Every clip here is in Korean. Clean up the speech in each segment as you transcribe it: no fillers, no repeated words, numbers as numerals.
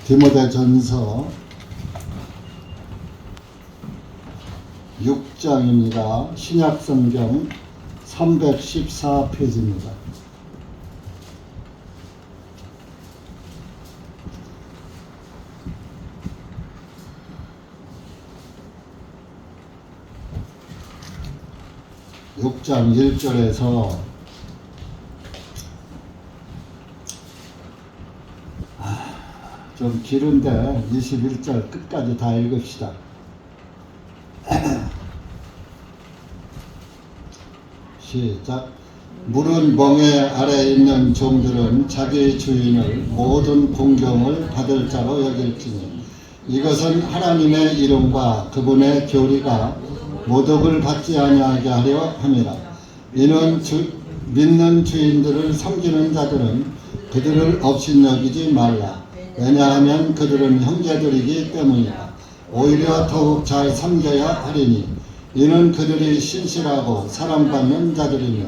디모데전서 6장입니다. 신약성경 314페이지입니다. (6장) 1절에서 좀 길은데 21절 끝까지 다 읽읍시다. 시작. 물은 멍에 아래 있는 종들은 자기 주인을 모든 공경을 받을 자로 여길지니 이것은 하나님의 이름과 그분의 교리가 모독을 받지 아니하게 하려 함이라. 이는 믿는 주인들을 섬기는 자들은 그들을 업신여기지 말라. 왜냐하면 그들은 형제들이기 때문이라. 오히려 더욱 잘 섬겨야 하리니 이는 그들이 신실하고 사랑받는 자들이며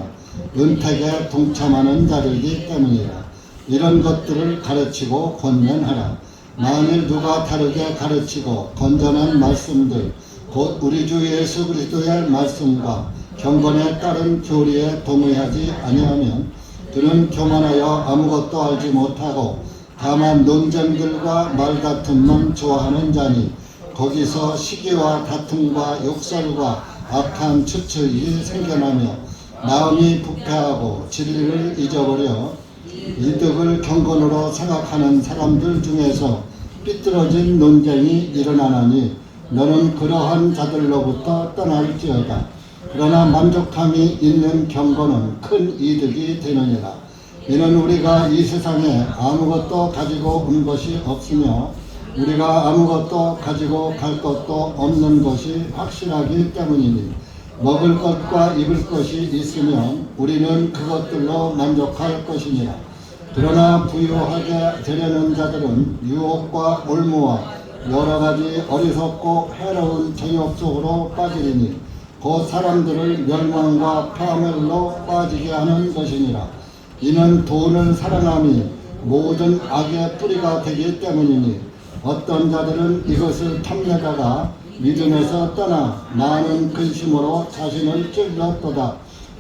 은택에 동참하는 자들이기 때문이라. 이런 것들을 가르치고 권면하라. 만일 누가 다르게 가르치고 건전한 말씀들 곧 우리 주 예수 그리스도의 말씀과 경건에 따른 교리에 동의하지 아니하면 그는 교만하여 아무것도 알지 못하고 다만 논쟁들과 말다툼만 좋아하는 자니 거기서 시기와 다툼과 욕설과 악한 추측이 생겨나며 마음이 부패하고 진리를 잊어버려 이득을 경건으로 생각하는 사람들 중에서 삐뚤어진 논쟁이 일어나나니 너는 그러한 자들로부터 떠날지어다. 그러나 만족함이 있는 경건은 큰 이득이 되느니라. 이는 우리가 이 세상에 아무것도 가지고 온 것이 없으며 우리가 아무것도 가지고 갈 것도 없는 것이 확실하기 때문이니 먹을 것과 입을 것이 있으면 우리는 그것들로 만족할 것이니라. 그러나 부유하게 되려는 자들은 유혹과 올무와 여러가지 어리석고 해로운 정욕 속으로 빠지리니 그 사람들을 멸망과 파멸로 빠지게 하는 것이니라. 이는 돈을 사랑함이 모든 악의 뿌리가 되기 때문이니 어떤 자들은 이것을 탐내다가 믿음에서 떠나 많은 근심으로 자신을 찔렀도다.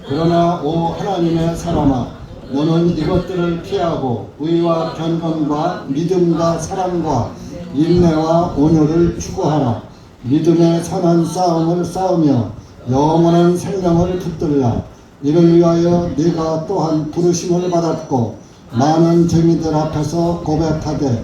그러나 오 하나님의 사람아, 너는 이것들을 피하고 의와 경건과 믿음과 사랑과 인내와 온유를 추구하라. 믿음의 선한 싸움을 싸우며 영원한 생명을 붙들라. 이를 위하여 네가 또한 부르심을 받았고 많은 증인들 앞에서 고백하되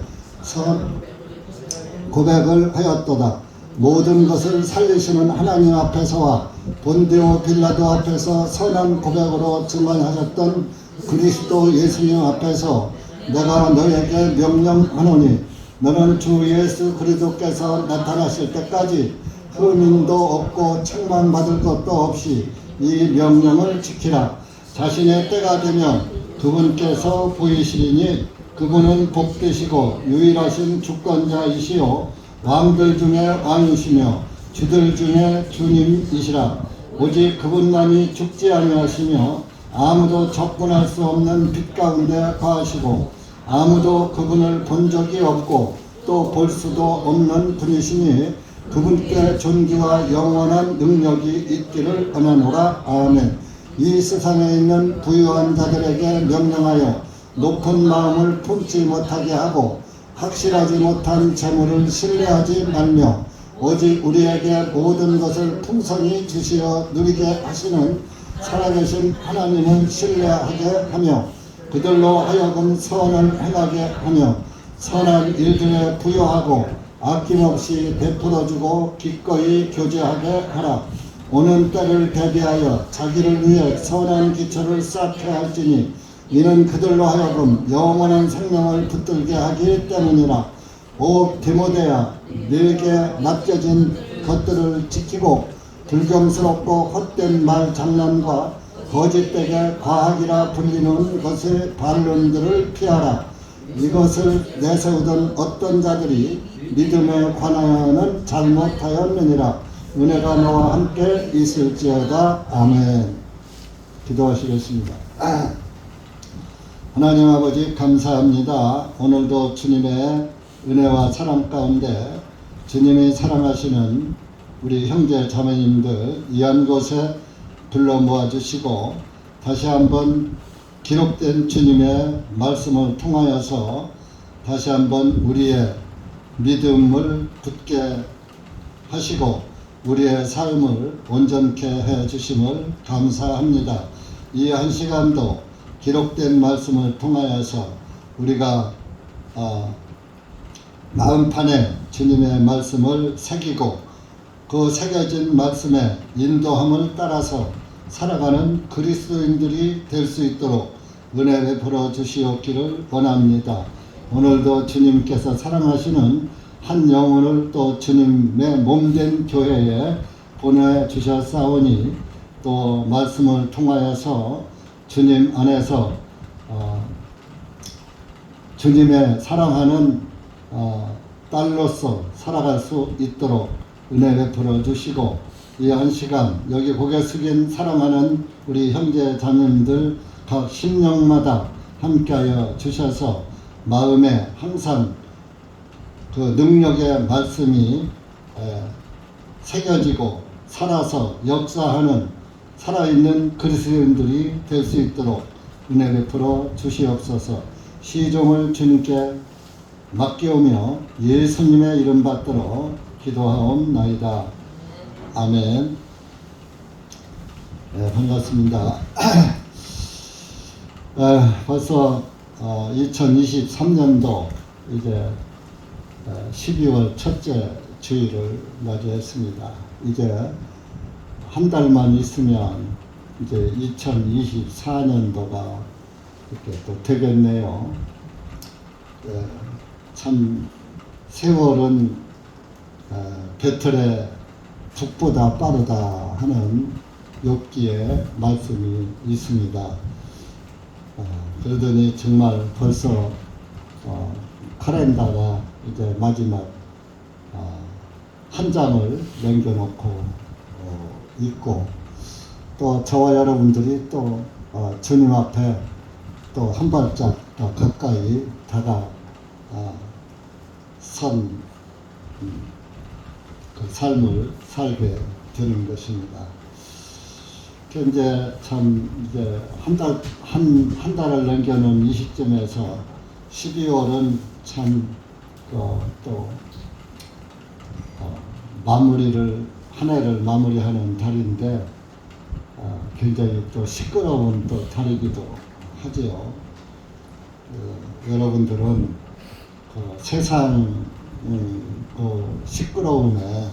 고백을 하였도다. 모든 것을 살리시는 하나님 앞에서와 본디오 빌라도 앞에서 선한 고백으로 증언하셨던 그리스도 예수님 앞에서 내가 너에게 명령하노니 너는 주 예수 그리스도께서 나타나실 때까지 흠인도 없고 책망받을 것도 없이 이 명령을 지키라. 자신의 때가 되면 그분께서 보이시리니 그분은 복되시고 유일하신 주권자이시요 왕들 중에 왕이시며 주들 중에 주님이시라. 오직 그분만이 죽지 아니하시며 아무도 접근할 수 없는 빛 가운데 거하시고 아무도 그분을 본 적이 없고 또 볼 수도 없는 분이시니 그분께 존귀와 영원한 능력이 있기를 원하노라. 아멘. 이 세상에 있는 부유한 자들에게 명령하여 높은 마음을 품지 못하게 하고 확실하지 못한 재물을 신뢰하지 말며 오직 우리에게 모든 것을 풍성히 주시어 누리게 하시는 살아계신 하나님을 신뢰하게 하며 그들로 하여금 선을 행하게 하며 선한 일들에 부여하고 아낌없이 베풀어주고 기꺼이 교제하게 하라. 오는 때를 대비하여 자기를 위해 선한 기초를 쌓게 할지니 이는 그들로 하여금 영원한 생명을 붙들게 하기 때문이라. 오 디모데야, 네게 맡겨진 것들을 지키고 불경스럽고 헛된 말 장난과 거짓되게 과학이라 불리는 것의 반론들을 피하라. 이것을 내세우던 어떤 자들이 믿음에 관하여는 잘못하였느니라. 은혜가 너와 함께 있을지어다. 아멘. 기도하시겠습니다. 하나님 아버지 감사합니다. 오늘도 주님의 은혜와 사랑 가운데 주님이 사랑하시는 우리 형제 자매님들 이 한 곳에 불러 모아주시고 다시 한번 기록된 주님의 말씀을 통하여서 다시 한번 우리의 믿음을 굳게 하시고 우리의 삶을 온전케 해 주심을 감사합니다. 이 한 시간도 기록된 말씀을 통하여서 우리가 마음판에 주님의 말씀을 새기고 그 새겨진 말씀의 인도함을 따라서 살아가는 그리스도인들이 될 수 있도록 은혜 베풀어 주시옵기를 원합니다. 오늘도 주님께서 사랑하시는 한 영혼을 또 주님의 몸된 교회에 보내주셨사오니 또 말씀을 통하여서 주님 안에서 주님의 사랑하는 딸로서 살아갈 수 있도록 은혜 베풀어 주시고 이 한 시간 여기 고개 숙인 사랑하는 우리 형제 자매님들 각 심령마다 함께하여 주셔서 마음에 항상 그 능력의 말씀이 새겨지고 살아서 역사하는 살아있는 그리스도인들이 될 수 있도록 은혜 베풀어 주시옵소서. 시종을 주님께 맡기오며 예수님의 이름 받들어 기도하옵나이다. 아멘. 네, 반갑습니다. 벌써 2023년도 이제 12월 첫째 주일을 맞이했습니다. 이제 한 달만 있으면 이제 2024년도가 이렇게 또 되겠네요. 참 세월은 배틀의 북보다 빠르다 하는 욥기의 말씀이 있습니다. 그러더니 정말 벌써 카렌다가 이제 마지막 한 장을 남겨놓고 있고 또 저와 여러분들이 또 주님 앞에 또 한 발짝 더 가까이 다가선 그 삶을 살게 되는 것입니다. 이제 참 이제 한 달을 남겨놓은 이 시점에서 12월은 참 또 마무리를 한 해를 마무리하는 달인데 굉장히 또 시끄러운 또 달이기도 하지요. 여러분들은 그 세상 그 시끄러움에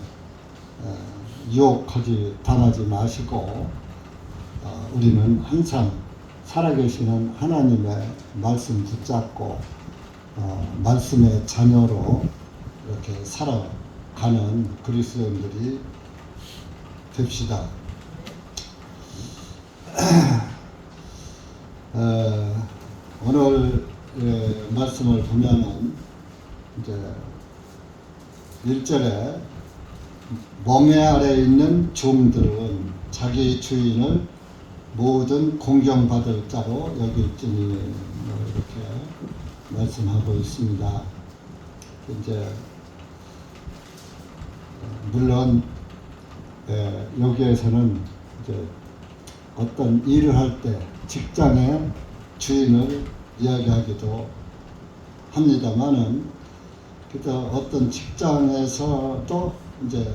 유혹하지 당하지 마시고 우리는 항상 살아계시는 하나님의 말씀 붙잡고 말씀의 자녀로 이렇게 살아가는 그리스도인들이 됩시다. 오늘 말씀을 보면은 이제 1절에 멍에 아래 있는 종들은 자기 주인을 모든 공경받을 자로 여길지니 이렇게 말씀하고 있습니다. 이제 물론 여기에서는 이제 어떤 일을 할 때 직장의 주인을 이야기하기도 합니다만은 그래서 어떤 직장에서도 이제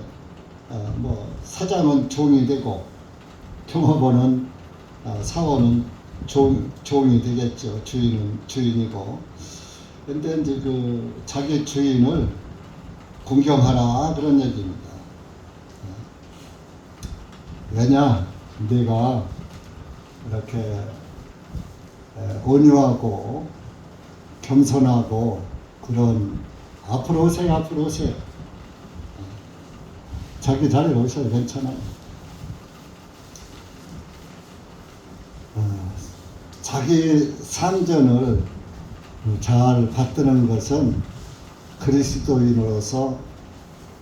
뭐 사장은 종이 되고 경호원은 사원은 종이 되겠죠. 주인은 주인이고. 근데 이제 그 자기 주인을 공경하라 그런 얘기입니다. 왜냐? 내가 이렇게 온유하고 겸손하고 그런 앞으로 오세요. 자기 자리로 오셔도 괜찮아요. 자기 상전을 잘 받드는 것은 그리스도인으로서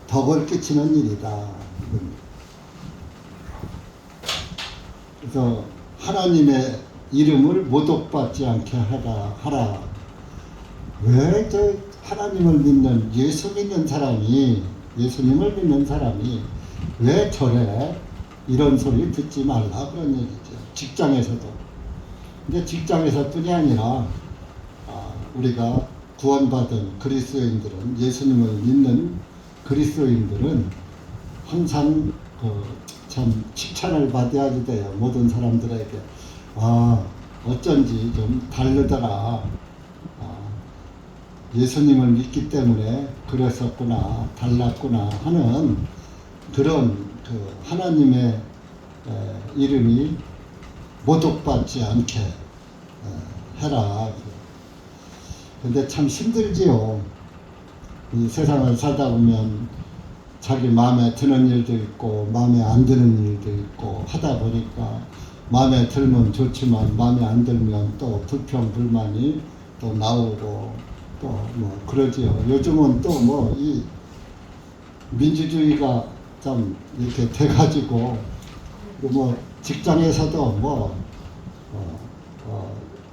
덕을 끼치는 일이다. 그래서 하나님의 이름을 모독받지 않게 하라. 왜 저 하나님을 믿는 예수님을 믿는 사람이 왜 저래? 이런 소리 듣지 말라 그런 얘기죠. 직장에서도. 근데 직장에서뿐이 아니라 우리가 구원받은 그리스도인들은, 예수님을 믿는 그리스도인들은 항상 참 칭찬을 받아야지 돼요. 모든 사람들에게. 어쩐지 좀 다르더라. 예수님을 믿기 때문에 그랬었구나, 달랐구나 하는 그런 하나님의 이름이 모독받지 않게 해라. 근데 참 힘들지요. 이 세상을 살다 보면 자기 마음에 드는 일도 있고 마음에 안 드는 일도 있고 하다 보니까 마음에 들면 좋지만 마음에 안 들면 또 불평 불만이 또 나오고 또 뭐 그러지요. 요즘은 또 뭐 이 민주주의가 좀 이렇게 돼가지고 뭐 직장에서도 뭐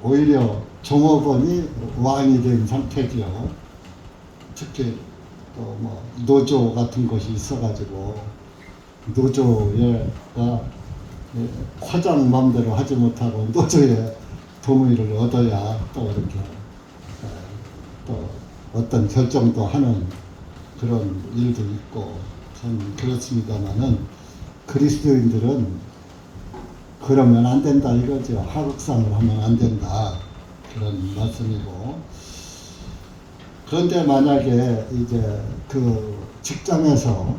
오히려 종업원이 왕이 된 상태지요. 특히 또 뭐 노조 같은 것이 있어가지고 노조가 사장 마음대로 하지 못하고 노조의 동의를 얻어야 또 이렇게 또 어떤 결정도 하는 그런 일도 있고 참 그렇습니다만은 그리스도인들은 그러면 안 된다 이거죠. 하극상을 하면 안 된다 그런 말씀이고, 그런데 만약에 이제 그 직장에서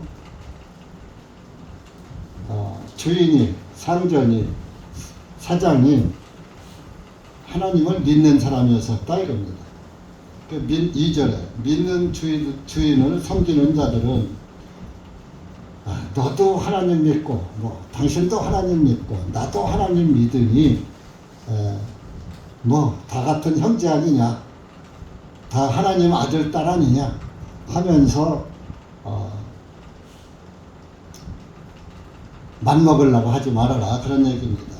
주인이, 상전이, 사장이 하나님을 믿는 사람이었었다 이겁니다. 2절에 믿는 주인을 섬기는 자들은 너도 하나님 믿고 뭐 당신도 하나님 믿고 나도 하나님 믿으니 뭐 다 같은 형제 아니냐, 다 하나님 아들 딸 아니냐 하면서 맘먹으려고 하지 말아라 그런 얘기입니다.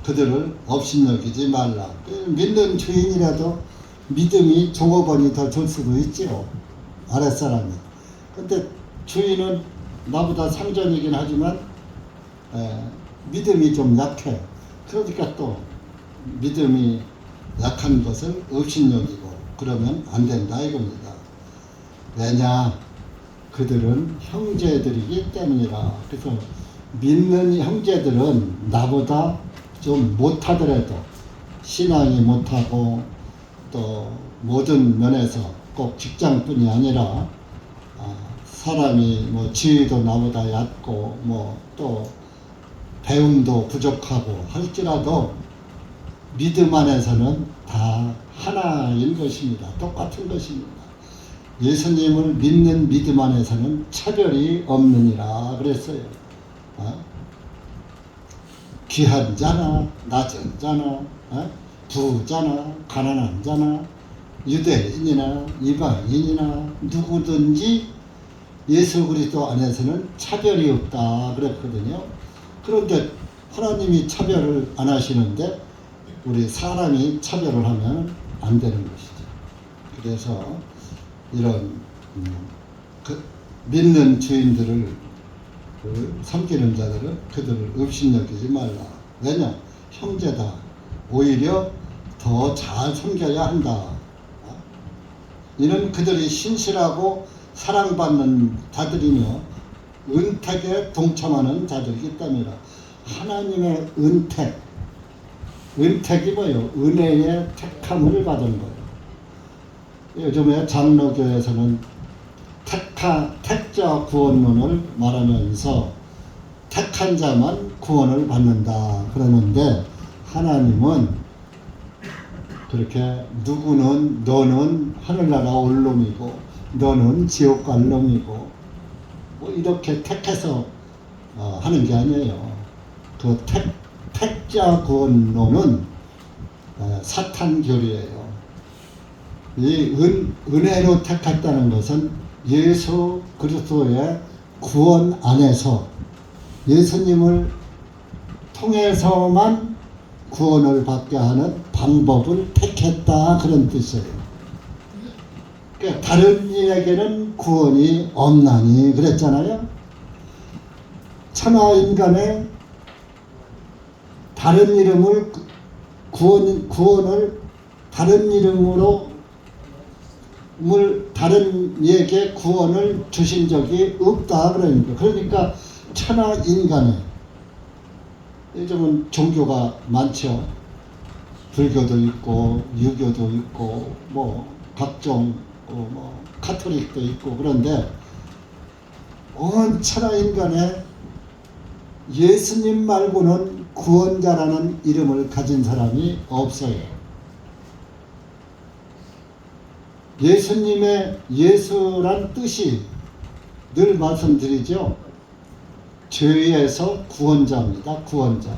그들을 업신여기지 말라. 믿는 주인이라도 믿음이 종업원이 더 줄 수도 있지요, 아랫사람이. 근데 주인은 나보다 상전이긴 하지만 믿음이 좀 약해. 그러니까 또 믿음이 약한 것을 업신여기고 그러면 안 된다 이겁니다. 왜냐? 그들은 형제들이기 때문이라. 그래서 믿는 형제들은 나보다 좀 못하더라도, 신앙이 못하고 또 모든 면에서 꼭 직장뿐이 아니라 사람이 뭐 지위도 나보다 얕고 뭐 또 배움도 부족하고 할지라도 믿음 안에서는 다 하나인 것입니다. 똑같은 것입니다. 예수님을 믿는 믿음 안에서는 차별이 없느니라 그랬어요. 귀한 자나 낮은 자나 부자나 가난한 자나 유대인이나 이방인이나 누구든지 예수 그리스도 안에서는 차별이 없다 그랬거든요. 그런데 하나님이 차별을 안 하시는데 우리 사람이 차별을 하면 안 되는 것이죠. 그래서 이런 믿는 주인들을 섬기는 자들은 그들을 업신여기지 말라. 왜냐? 형제다. 오히려 더 잘 섬겨야 한다. 이는 그들이 신실하고 사랑받는 자들이며 은택에 동참하는 자들이기 때문이라. 하나님의 은택이 뭐예요? 은혜의 택함을 받은 거예요. 요즘에 장로교에서는 택자 구원론을 말하면서 택한 자만 구원을 받는다 그러는데, 하나님은 그렇게 너는 하늘나라 올 놈이고 너는 지옥 갈 놈이고 뭐 이렇게 택해서 하는 게 아니에요. 그 택자 구원론은 사탄 교리예요. 이 은혜로 택했다는 것은 예수 그리스도의 구원 안에서 예수님을 통해서만 구원을 받게 하는 방법을 택했다 그런 뜻이에요. 그러니까 다른 이에게는 구원이 없나니 그랬잖아요. 천하 인간의 다른 이름을 구원을 다른 이름으로 다른 이에게 구원을 주신 적이 없다 그러니까 천하 인간에 요즘은 종교가 많죠. 불교도 있고 유교도 있고 뭐 각종 뭐 카톨릭도 있고 그런데 온 천하 인간에 예수님 말고는 구원자라는 이름을 가진 사람이 없어요. 예수님의 예수란 뜻이 늘 말씀드리죠. 죄에서 구원자입니다. 구원자.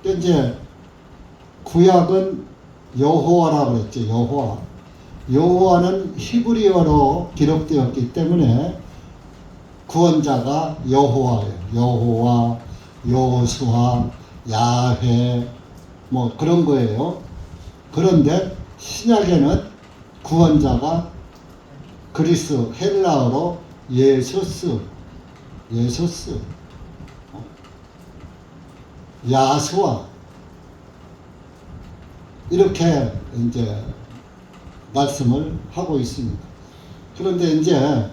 이제 구약은 여호와라고 그랬죠. 여호와. 여호와는 히브리어로 기록되었기 때문에 구원자가 여호와예요. 여호와, 여호수아, 야훼 뭐 그런 거예요. 그런데 신약에는 구원자가 그리스 헬라어로 예수스, 야수아 이렇게 이제 말씀을 하고 있습니다. 그런데 이제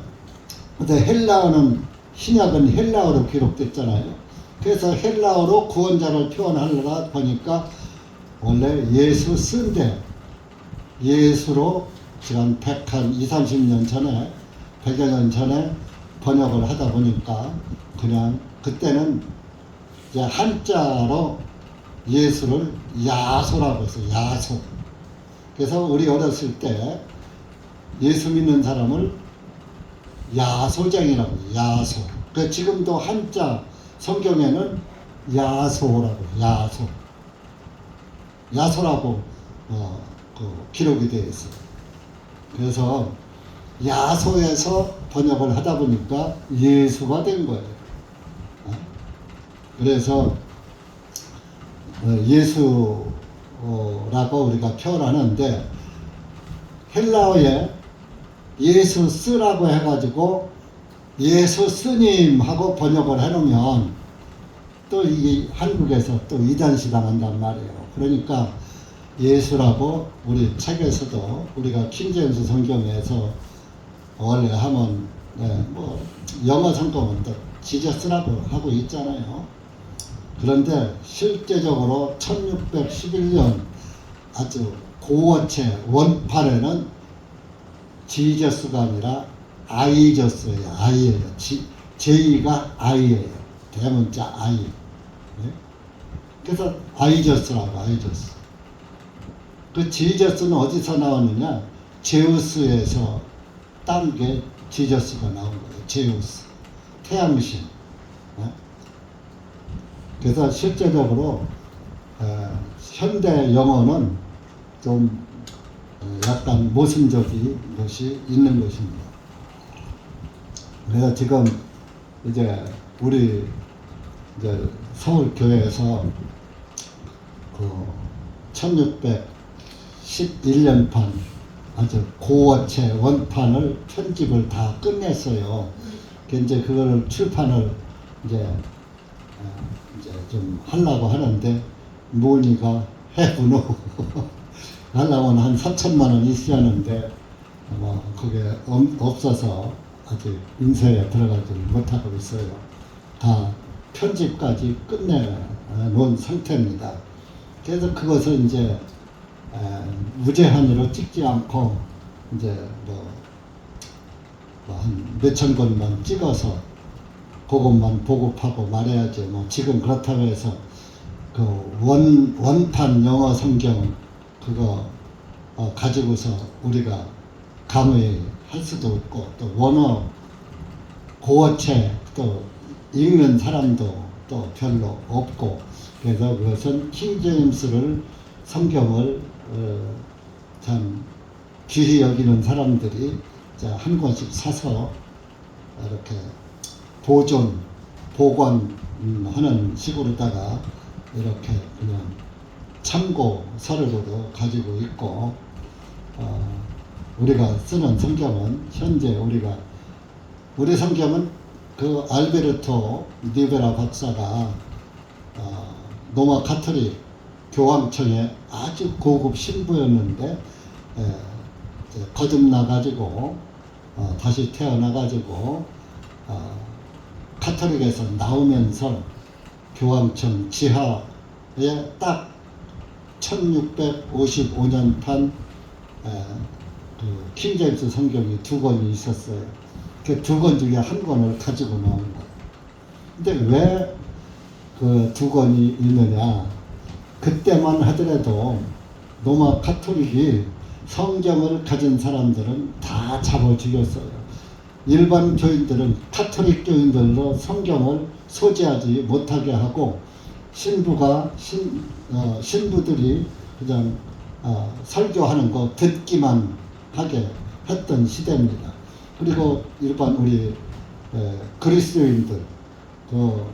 헬라어는 신약은 헬라어로 기록됐잖아요. 그래서 헬라어로 구원자를 표현하려다 보니까 원래 예수 쓴데 예수로 지난 20, 30년 전에 100여 년 전에 번역을 하다 보니까 그냥 그때는 이제 한자로 예수를 야소라고 했어요. 야소. 그래서 우리 어렸을 때 예수 믿는 사람을 야소쟁이라고 해요. 야소. 그 지금도 한자 성경에는 야소라고 야소. 야소라고 기록이 되어 있어요. 그래서 야소에서 번역을 하다 보니까 예수가 된 거예요. 그래서 예수라고 우리가 표현하는데 헬라어에 예수 쓰라고 해가지고 예수 스님하고 번역을 해놓으면 또 이게 한국에서 또 이단시 당한단 말이에요. 그러니까 예수라고 우리 책에서도 우리가 킹제임스 성경에서 원래 하면 뭐 영어 성경은 또 지저스라고 하고 있잖아요. 그런데 실제적으로 1611년 아주 고어체 원판에는 지저스가 아니라 아이저스예요. 아이예요. 제이가 아이예요. 대문자 아이. 네? 그래서 아이저스라고 아이저스. 그 지저스는 어디서 나오느냐? 제우스에서 딴 게 지저스가 나온 거예요. 제우스. 태양신. 네? 그래서 실제적으로 현대 영어는 좀 약간 모순적인 것이 있는 것입니다. 그래서 지금 이제 우리 이제 서울 교회에서 그 1611년판 아주 고어체 원판을 편집을 다 끝냈어요. 이제 그거를 출판을 이제 좀 하려고 하는데 문의가 해분호 하려면 한 3천만 원 있었는데 뭐 그게 없어서 아직 인쇄에 들어가지 못하고 있어요. 다 편집까지 끝내 놓은 상태입니다. 그래서 그것을 이제 무제한으로 찍지 않고 이제 뭐 한 몇천 권만 찍어서 그것만 보급하고 말해야지. 뭐 지금 그렇다고 해서 그 원판 영어 성경 그거 가지고서 우리가 강의할 수도 없고 또 원어 고어체 또 읽는 사람도 또 별로 없고 그래서 그것은 킹제임스를 성경을 참 귀히 여기는 사람들이 한 권씩 사서 이렇게 보관하는 식으로다가 이렇게 그냥 참고 서류로도 가지고 있고, 우리가 쓰는 성경은 현재 우리 성경은 그 알베르토 니베라 박사가 로마 가톨릭 교황청의 아주 고급 신부였는데 거듭나가지고 다시 태어나가지고 가톨릭에서 나오면서 교황청 지하에 딱 1655년 판 그 킹제임스 성경이 2권이 있었어요. 그 2권 중에 한 권을 가지고 나온 거예요. 근데 왜 그 2권이 있느냐? 그때만 하더라도 로마 가톨릭이 성경을 가진 사람들은 다 잡아 죽였어요. 일반 교인들은 가톨릭 교인들로 성경을 소지하지 못하게 하고 신부들이 그냥 설교하는 거 듣기만 하게 했던 시대입니다. 그리고 일반 우리 그리스도인들 그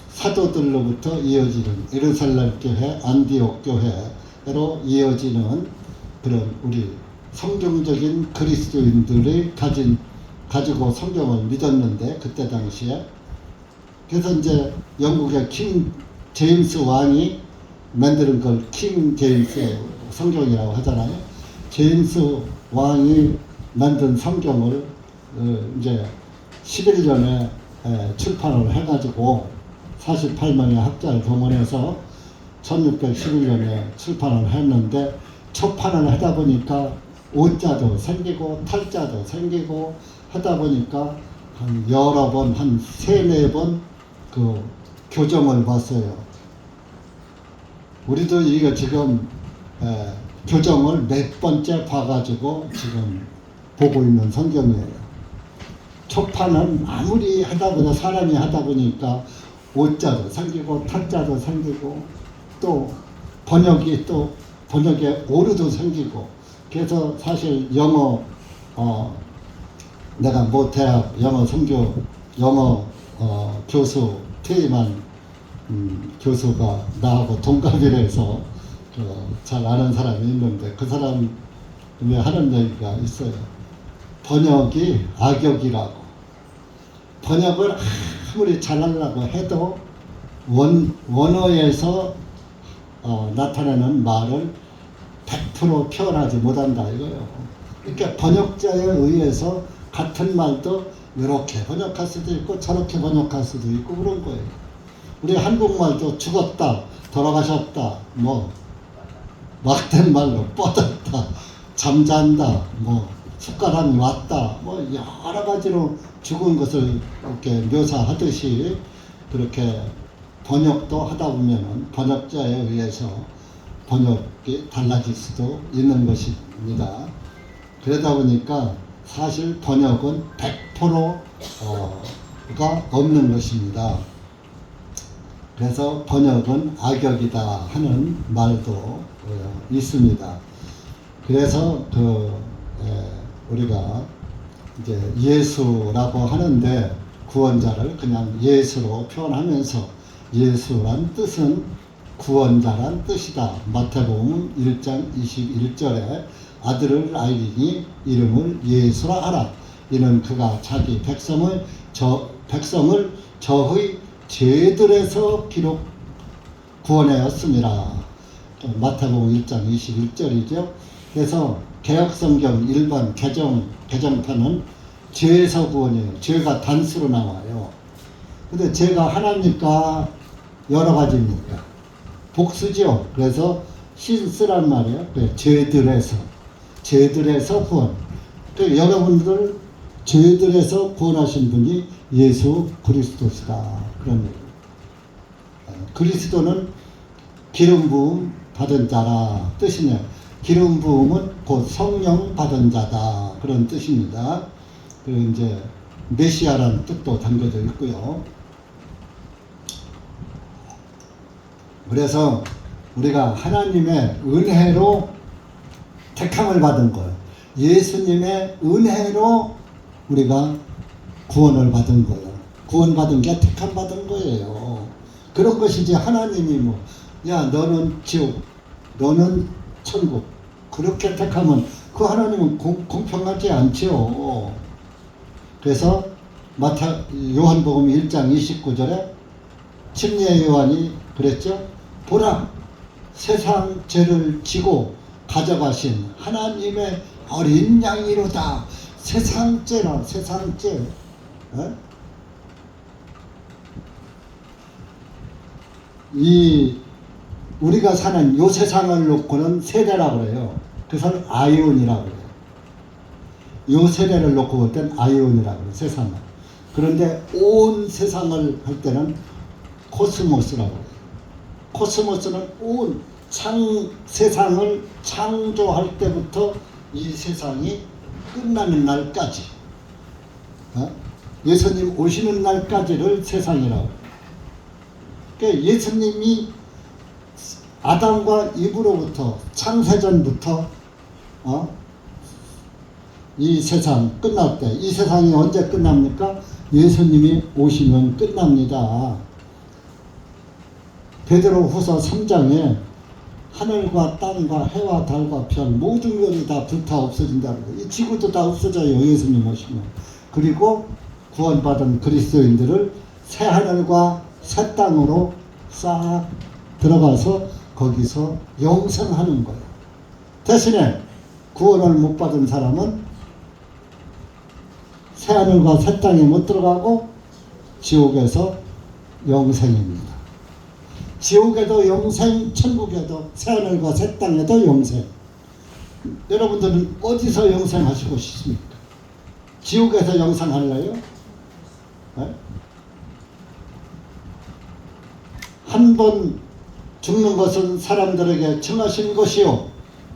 사도들로부터 이어지는 예루살렘 교회, 안디옥 교회로 이어지는 그런 우리 성경적인 그리스도인들이 가지고 성경을 믿었는데, 그때 당시에. 그래서 이제 영국의 킹 제임스 왕이 만드는 걸 킹 제임스 성경이라고 하잖아요. 제임스 왕이 만든 성경을 이제 11년에 출판을 해가지고 48명의 학자를 동원해서 1611년에 출판을 했는데, 초판을 하다 보니까 오자도 생기고 탈자도 생기고 하다 보니까 한 여러 번, 한 3-4번 그 교정을 봤어요. 우리도 이거 지금 교정을 몇 번째 봐가지고 지금 보고 있는 성경이에요. 초판은 아무리 사람이 하다 보니까 오자도 생기고 탈자도 생기고 또 번역에 오류도 생기고, 그래서 사실 영어 내가 대학 영어 교수 퇴임한 교수가 나하고 동갑이라서 잘 아는 사람이 있는데, 그 사람이 하는 얘기가 있어요. 번역이 악역이라고. 번역을 아무리 잘하려고 해도 원어에서 나타내는 말을 100% 표현하지 못한다 이거예요. 그러니까 번역자에 의해서 같은 말도 이렇게 번역할 수도 있고 저렇게 번역할 수도 있고 그런 거예요. 우리 한국말도 죽었다, 돌아가셨다, 막된 말로 뻗었다, 잠잔다, 숟가락이 왔다, 여러 가지로 죽은 것을 이렇게 묘사하듯이 그렇게 번역도 하다 보면은 번역자에 의해서 번역이 달라질 수도 있는 것입니다. 그러다 보니까 사실 번역은 100%가 없는 것입니다. 그래서 번역은 악역이다 하는 말도 있습니다. 그래서 우리가 이제 예수라고 하는데 구원자를 그냥 예수로 표현하면서, 예수란 뜻은 구원자란 뜻이다. 마태복음 1장 21절에 아들을 낳으리니 이름을 예수라 하라. 이는 그가 자기 백성을 저의 죄들에서 기록 구원하였습니다. 마태복음 1장 21절이죠. 그래서 개역성경 일반 개정판은 죄에서 구원이에요. 죄가 단수로 나와요. 근데 죄가 하나입니까? 여러 가지입니까? 복수죠. 그래서 신스란 말이에요. 죄들에서 구원. 여러분들 죄들에서 구원하신 분이 예수 그리스도시다. 그런 얘기예요. 그리스도는 기름 부음 받은 자라 뜻이네요. 기름 부음은 곧 성령 받은 자다. 그런 뜻입니다. 그리고 이제 메시아라는 뜻도 담겨져 있고요. 그래서 우리가 하나님의 은혜로 택함을 받은 거예요. 예수님의 은혜로 우리가 구원을 받은 거예요. 구원받은 게 택함 받은 거예요. 그런 것이지 하나님이 야 너는 지옥 너는 천국. 그렇게 택하면 그 하나님은 공평하지 않죠. 그래서 요한복음 1장 29절에 침례 요한이 그랬죠. 보라, 세상 죄를 지고 가져가신 하나님의 어린 양이로다. 세상 죄라, 세상 죄. 이 우리가 사는 요 세상을 놓고는 세대라고 그래요. 그래서 아이온이라고 그래요. 요 세대를 놓고 볼 땐 아이온이라고 그래요. 세상을. 그런데 온 세상을 할 때는 코스모스라고 해요. 코스모스는 온 세상을 창조할 때부터 이 세상이 끝나는 날까지, 예수님 오시는 날까지를 세상이라고 해요. 그러니까 예수님이 아담과 이브로부터 창세전부터 이 세상 끝날 때, 이 세상이 언제 끝납니까? 예수님이 오시면 끝납니다. 베드로후서 3장에 하늘과 땅과 해와 달과 별 모든 것이 다 불타 없어진다고. 이 지구도 다 없어져요. 예수님 오시면. 그리고 구원받은 그리스도인들을 새 하늘과 새 땅으로 싹 들어가서 거기서 영생하는 거예요. 대신에 구원을 못 받은 사람은 새 하늘과 새 땅에 못 들어가고 지옥에서 영생입니다. 지옥에도 영생, 천국에도 새 하늘과 새 땅에도 영생. 여러분들은 어디서 영생하시고 싶습니까? 지옥에서 영생할래요? 네? 한 번 죽는 것은 사람들에게 정하신 것이요,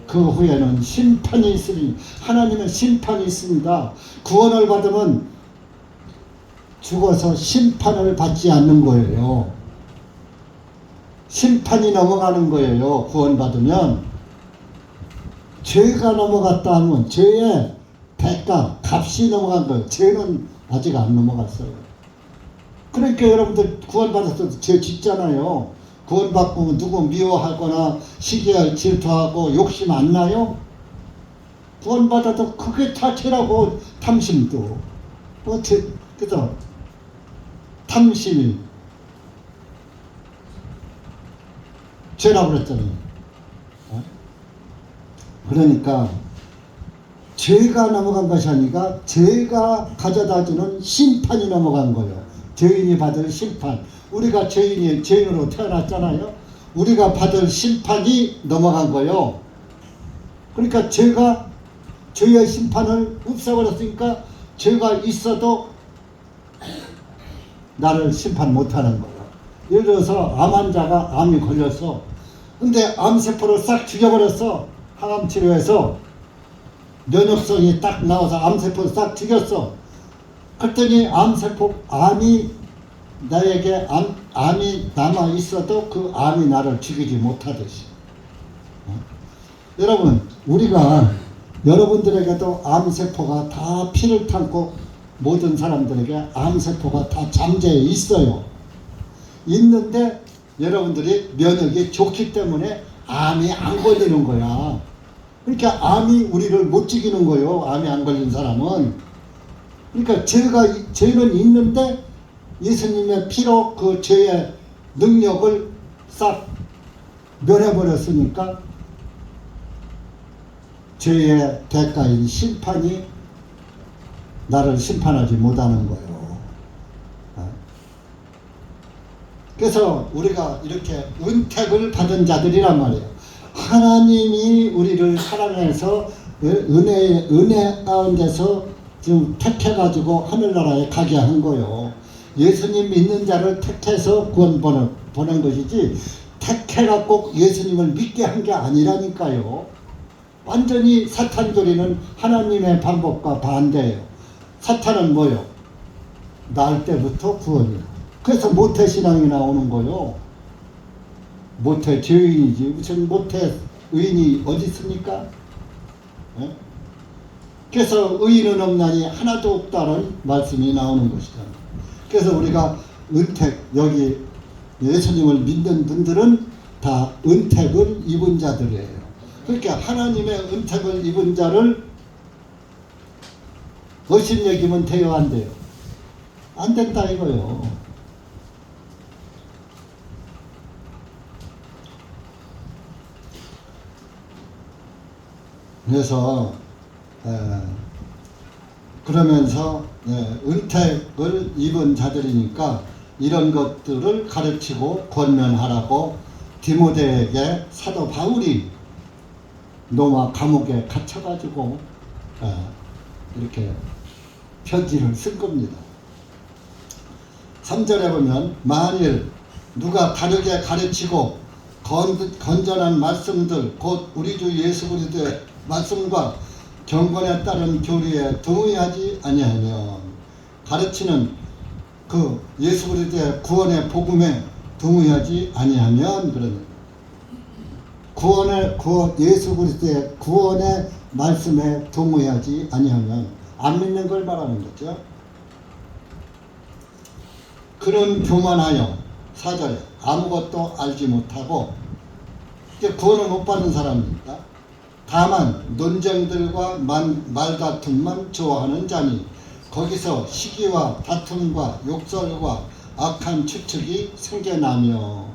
그 후에는 심판이 있으니, 하나님의 심판이 있습니다. 구원을 받으면 죽어서 심판을 받지 않는 거예요. 심판이 넘어가는 거예요. 구원받으면. 죄가 넘어갔다 하면 죄의 대가, 값이 넘어간 거예요. 죄는 아직 안 넘어갔어요. 그러니까 여러분들 구원받았어도 죄 짓잖아요. 구원받고 누구 미워하거나 시기할 질투하고 욕심 안 나요? 구원받아도 그게 다 죄라고. 탐심도. 그죠? 탐심이 죄라고 그랬잖아요. 그러니까 죄가 넘어간 것이 아니라 죄가 가져다주는 심판이 넘어간 거예요. 죄인이 받을 심판. 우리가 죄인으로 태어났잖아요. 우리가 받을 심판이 넘어간 거예요. 그러니까 죄의 심판을 없애버렸으니까 죄가 있어도 나를 심판 못하는 거예요. 예를 들어서 암 환자가 암이 걸렸어. 근데 암세포를 싹 죽여버렸어. 항암 치료해서 면역성이 딱 나와서 암세포를 싹 죽였어. 그랬더니 암이 나에게 암이 남아 있어도 그 암이 나를 죽이지 못하듯이. 여러분, 우리가 여러분들에게도 암세포가 다 피를 타고 모든 사람들에게 암세포가 다 잠재해 있어요. 있는데 여러분들이 면역이 좋기 때문에 암이 안 걸리는 거야. 그러니까 암이 우리를 못 죽이는 거예요. 암이 안 걸린 사람은. 그러니까 죄는 있는데 예수님의 피로 그 죄의 능력을 싹 멸해버렸으니까 죄의 대가인 심판이 나를 심판하지 못하는 거예요. 그래서 우리가 이렇게 은택을 받은 자들이란 말이에요. 하나님이 우리를 사랑해서 은혜 가운데서 지금 택해가지고 하늘나라에 가게 한 거예요. 예수님 믿는 자를 택해서 구원 보낸 것이지 택해갖고 예수님을 믿게 한 게 아니라니까요. 완전히 사탄교리는 하나님의 방법과 반대예요. 사탄은 뭐요? 날 때부터 구원이에요. 그래서 모태신앙이 나오는 거요. 모태 죄인이지 무슨 모태 의인이 어디 있습니까? 네? 그래서 의인은 없나니 하나도 없다는 말씀이 나오는 것이잖아요. 그래서 우리가 은택, 여기 예수님을 믿는 분들은 다 은택을 입은 자들이에요. 그러니까 하나님의 은택을 입은 자를 업신여기면 돼요, 안 돼요? 안 된다 이거요. 그래서 그러면서 은택을 입은 자들이니까 이런 것들을 가르치고 권면하라고 디모데에게 사도 바울이 로마 감옥에 갇혀가지고 이렇게 편지를 쓴 겁니다. 3절에 보면 만일 누가 다르게 가르치고 건전한 말씀들 곧 우리 주 예수 그리스도의 말씀과 경건에 따른 교리에 동의하지 아니하면, 가르치는 그 예수 그리스도의 구원의 복음에 동의하지 아니하면, 그러는 예수 그리스도의 구원의 말씀에 동의하지 아니하면 안 믿는 걸 말하는 거죠. 그런 교만하여 4절에 아무것도 알지 못하고, 구원을 못 받는 사람입니다. 다만 논쟁들과 말다툼만 좋아하는 자니 거기서 시기와 다툼과 욕설과 악한 추측이 생겨나며,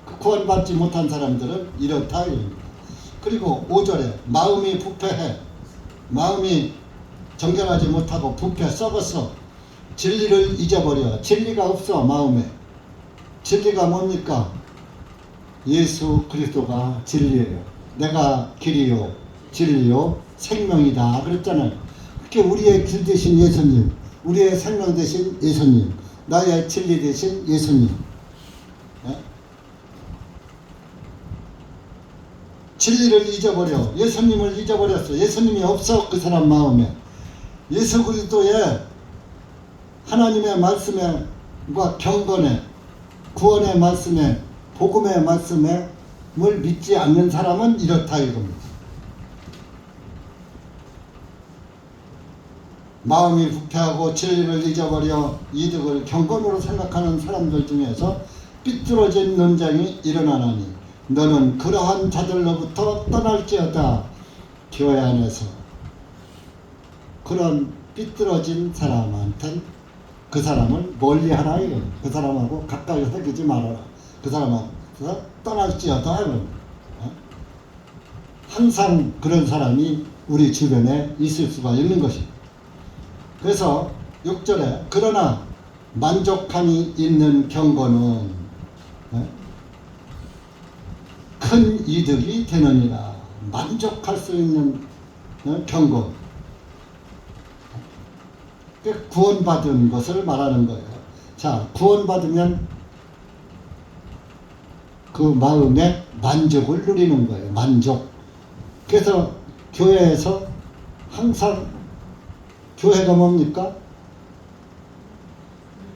그 구원받지 못한 사람들은 이렇다 이럽니다. 그리고 5절에 마음이 부패해, 마음이 정결하지 못하고 부패 썩었어, 진리를 잊어버려. 진리가 없어. 마음에 진리가 뭡니까? 예수 그리스도가 진리예요. 내가 길이요 진리요 생명이다 그랬잖아요. 그렇게 우리의 길 되신 예수님, 우리의 생명 되신 예수님, 나의 진리 되신 예수님, 진리를 잊어버려. 예수님을 잊어버렸어. 예수님이 없어 그 사람 마음에. 예수 그리스도의 하나님의 말씀과 경건에, 구원의 말씀에, 복음의 말씀을 믿지 않는 사람은 이렇다 이겁니다. 마음이 부패하고 진리를 잊어버려 이득을 경건으로 생각하는 사람들 중에서 삐뚤어진 논쟁이 일어나나니 너는 그러한 자들로부터 떠날지어다. 교회 안에서 그런 삐뚤어진 사람한테는 그 사람을 멀리하라 이거예요. 그 사람하고 가까이 사귀지 말아라. 그 사람하고 떠날지어다. 항상 그런 사람이 우리 주변에 있을 수가 있는 것입니다. 그래서 6절에 그러나 만족함이 있는 경건은 큰 이득이 되느니라. 만족할 수 있는 경건, 구원받은 것을 말하는 거예요. 자, 구원받으면 그 마음에 만족을 누리는 거예요. 만족. 그래서 교회에서 항상, 교회가 뭡니까?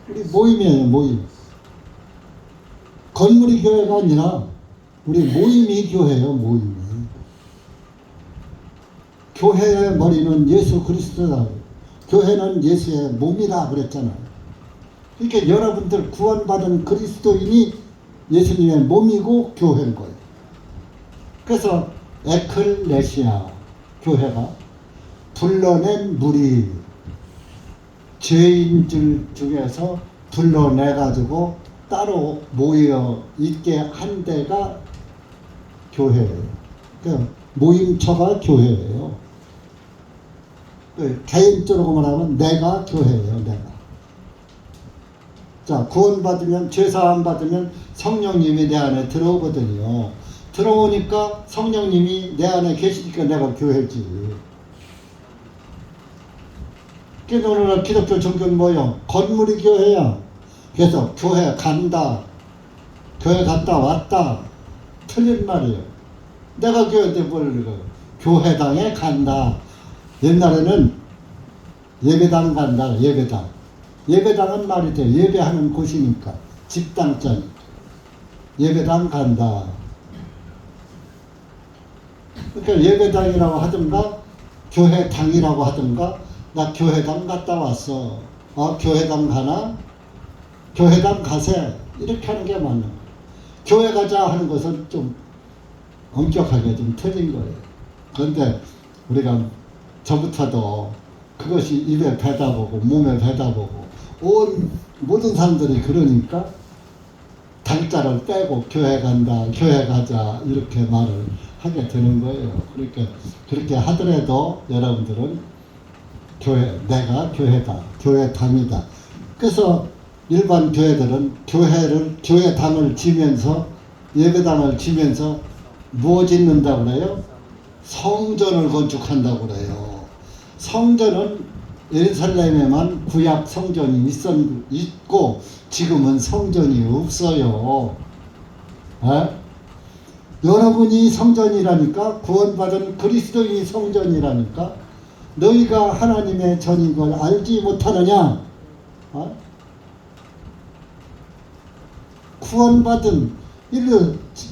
우리 모임이에요. 모임. 건물이 교회가 아니라 우리 모임이 교회예요. 모임이. 교회의 머리는 예수 그리스도다. 교회는 예수의 몸이다 그랬잖아요. 그러니까 여러분들 구원받은 그리스도인이 예수님의 몸이고 교회인 거예요. 그래서 에클레시아, 교회가 불러낸 무리, 죄인들 중에서 불러내가지고 따로 모여 있게 한 데가 교회예요. 그러니까 모임처가 교회예요. 개인적으로 말하면 내가 교회예요. 내가. 자, 구원받으면, 죄사함 받으면 성령님이 내 안에 들어오거든요. 들어오니까 성령님이 내 안에 계시니까 내가 교회지. 그래서 오늘날 기독교 종교는 뭐예요? 건물이 교회야. 그래서 교회 간다, 교회 갔다 왔다, 틀린 말이에요. 내가 교회인데 뭘 교회당에 간다. 옛날에는 예배당 간다. 예배당. 예배당은 말이 돼. 예배하는 곳이니까. 집당자니까. 예배당 간다. 그러니까 예배당이라고 하든가 교회당이라고 하든가, 나 교회당 갔다 왔어. 교회당 가나? 교회당 가세. 이렇게 하는 게 맞는 거예요. 교회 가자 하는 것은 좀 엄격하게 좀 틀린 거예요. 그런데 우리가 저부터도 그것이 입에 배다 보고 몸에 배다 보고 온 모든 사람들이 그러니까 당자를 빼고 교회 간다, 교회 가자 이렇게 말을 하게 되는 거예요. 그러니까 그렇게 하더라도 여러분들은 내가 교회다, 교회당이다. 그래서 일반 교회들은 교회당을 지면서 예배당을 지면서 무엇 짓는다고 그래요? 성전을 건축한다고 그래요. 성전은 예루살렘에만 구약 성전이 있고 지금은 성전이 없어요. 에? 여러분이 성전이라니까, 구원받은 그리스도인이 성전이라니까. 너희가 하나님의 전인 걸 알지 못하느냐? 구원받은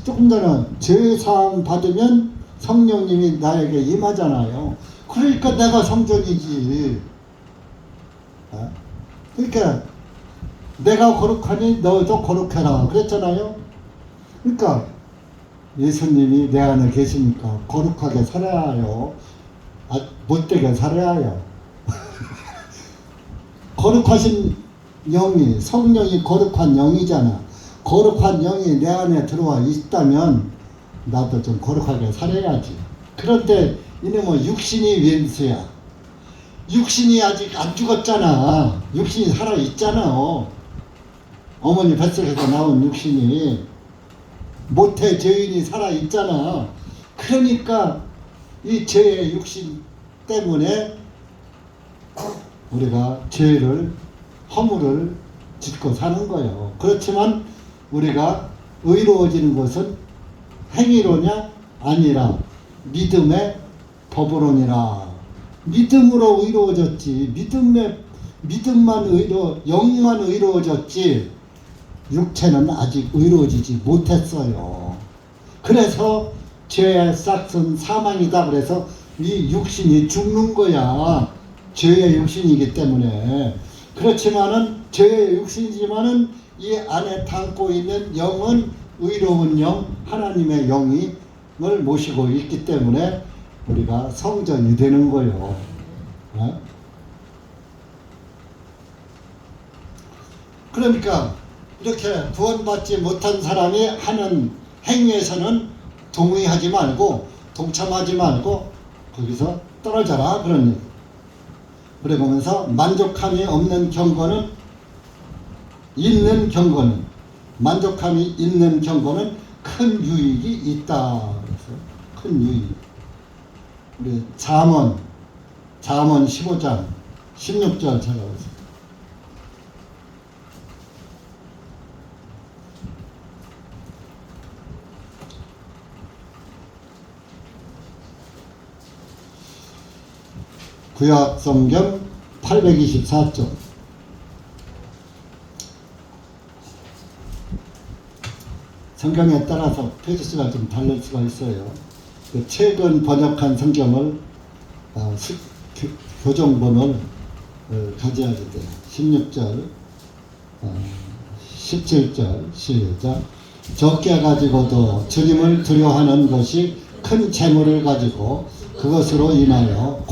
조금 전에 죄사함 받으면 성령님이 나에게 임하잖아요. 그러니까 내가 성전이지. 그러니까 내가 거룩하니 너도 거룩해라 그랬잖아요. 그러니까 예수님이 내 안에 계시니까 거룩하게 살아야 해요. 못되게 살아야 해요. 거룩하신 영이, 성령이 거룩한 영이잖아. 거룩한 영이 내 안에 들어와 있다면 나도 좀 거룩하게 살아야지. 그런데 이놈의 육신이 웬수야. 육신이 아직 안 죽었잖아. 육신이 살아있잖아. 어머니 뱃속에서 나온 육신이, 모태 죄인이 살아있잖아. 그러니까 이 죄의 육신 때문에 우리가 죄를, 허물을 짓고 사는 거예요. 그렇지만 우리가 의로워지는 것은 행위로냐? 아니라 믿음의 법으로니라. 믿음으로 의로워졌지. 믿음만 영만 의로워졌지. 육체는 아직 의로워지지 못했어요. 그래서 죄의 싹은 사망이다. 그래서 이 육신이 죽는 거야. 죄의 육신이기 때문에. 그렇지만은 죄의 육신이지만은 이 안에 담고 있는 영은 의로운 영, 하나님의 영을 모시고 있기 때문에 우리가 성전이 되는 거예요. 그러니까 이렇게 구원받지 못한 사람이 하는 행위에서는 동의하지 말고 동참하지 말고 거기서 떨어져라 그런 얘기. 그래 보면서 만족함이 없는 경건은 만족함이 있는 경건은 큰 유익이 있다. 그래서 큰 유익. 우리 잠언 15장 16절 찾아보세요. 구약 성경 824쪽. 성경에 따라서 페이지수가 좀 다를 수가 있어요. 최근 번역한 성경을 교정본을 가져야 돼요. 16절, 17절 시작. 적게 가지고도 주님을 두려워하는 것이 큰 재물을 가지고 그것으로 인하여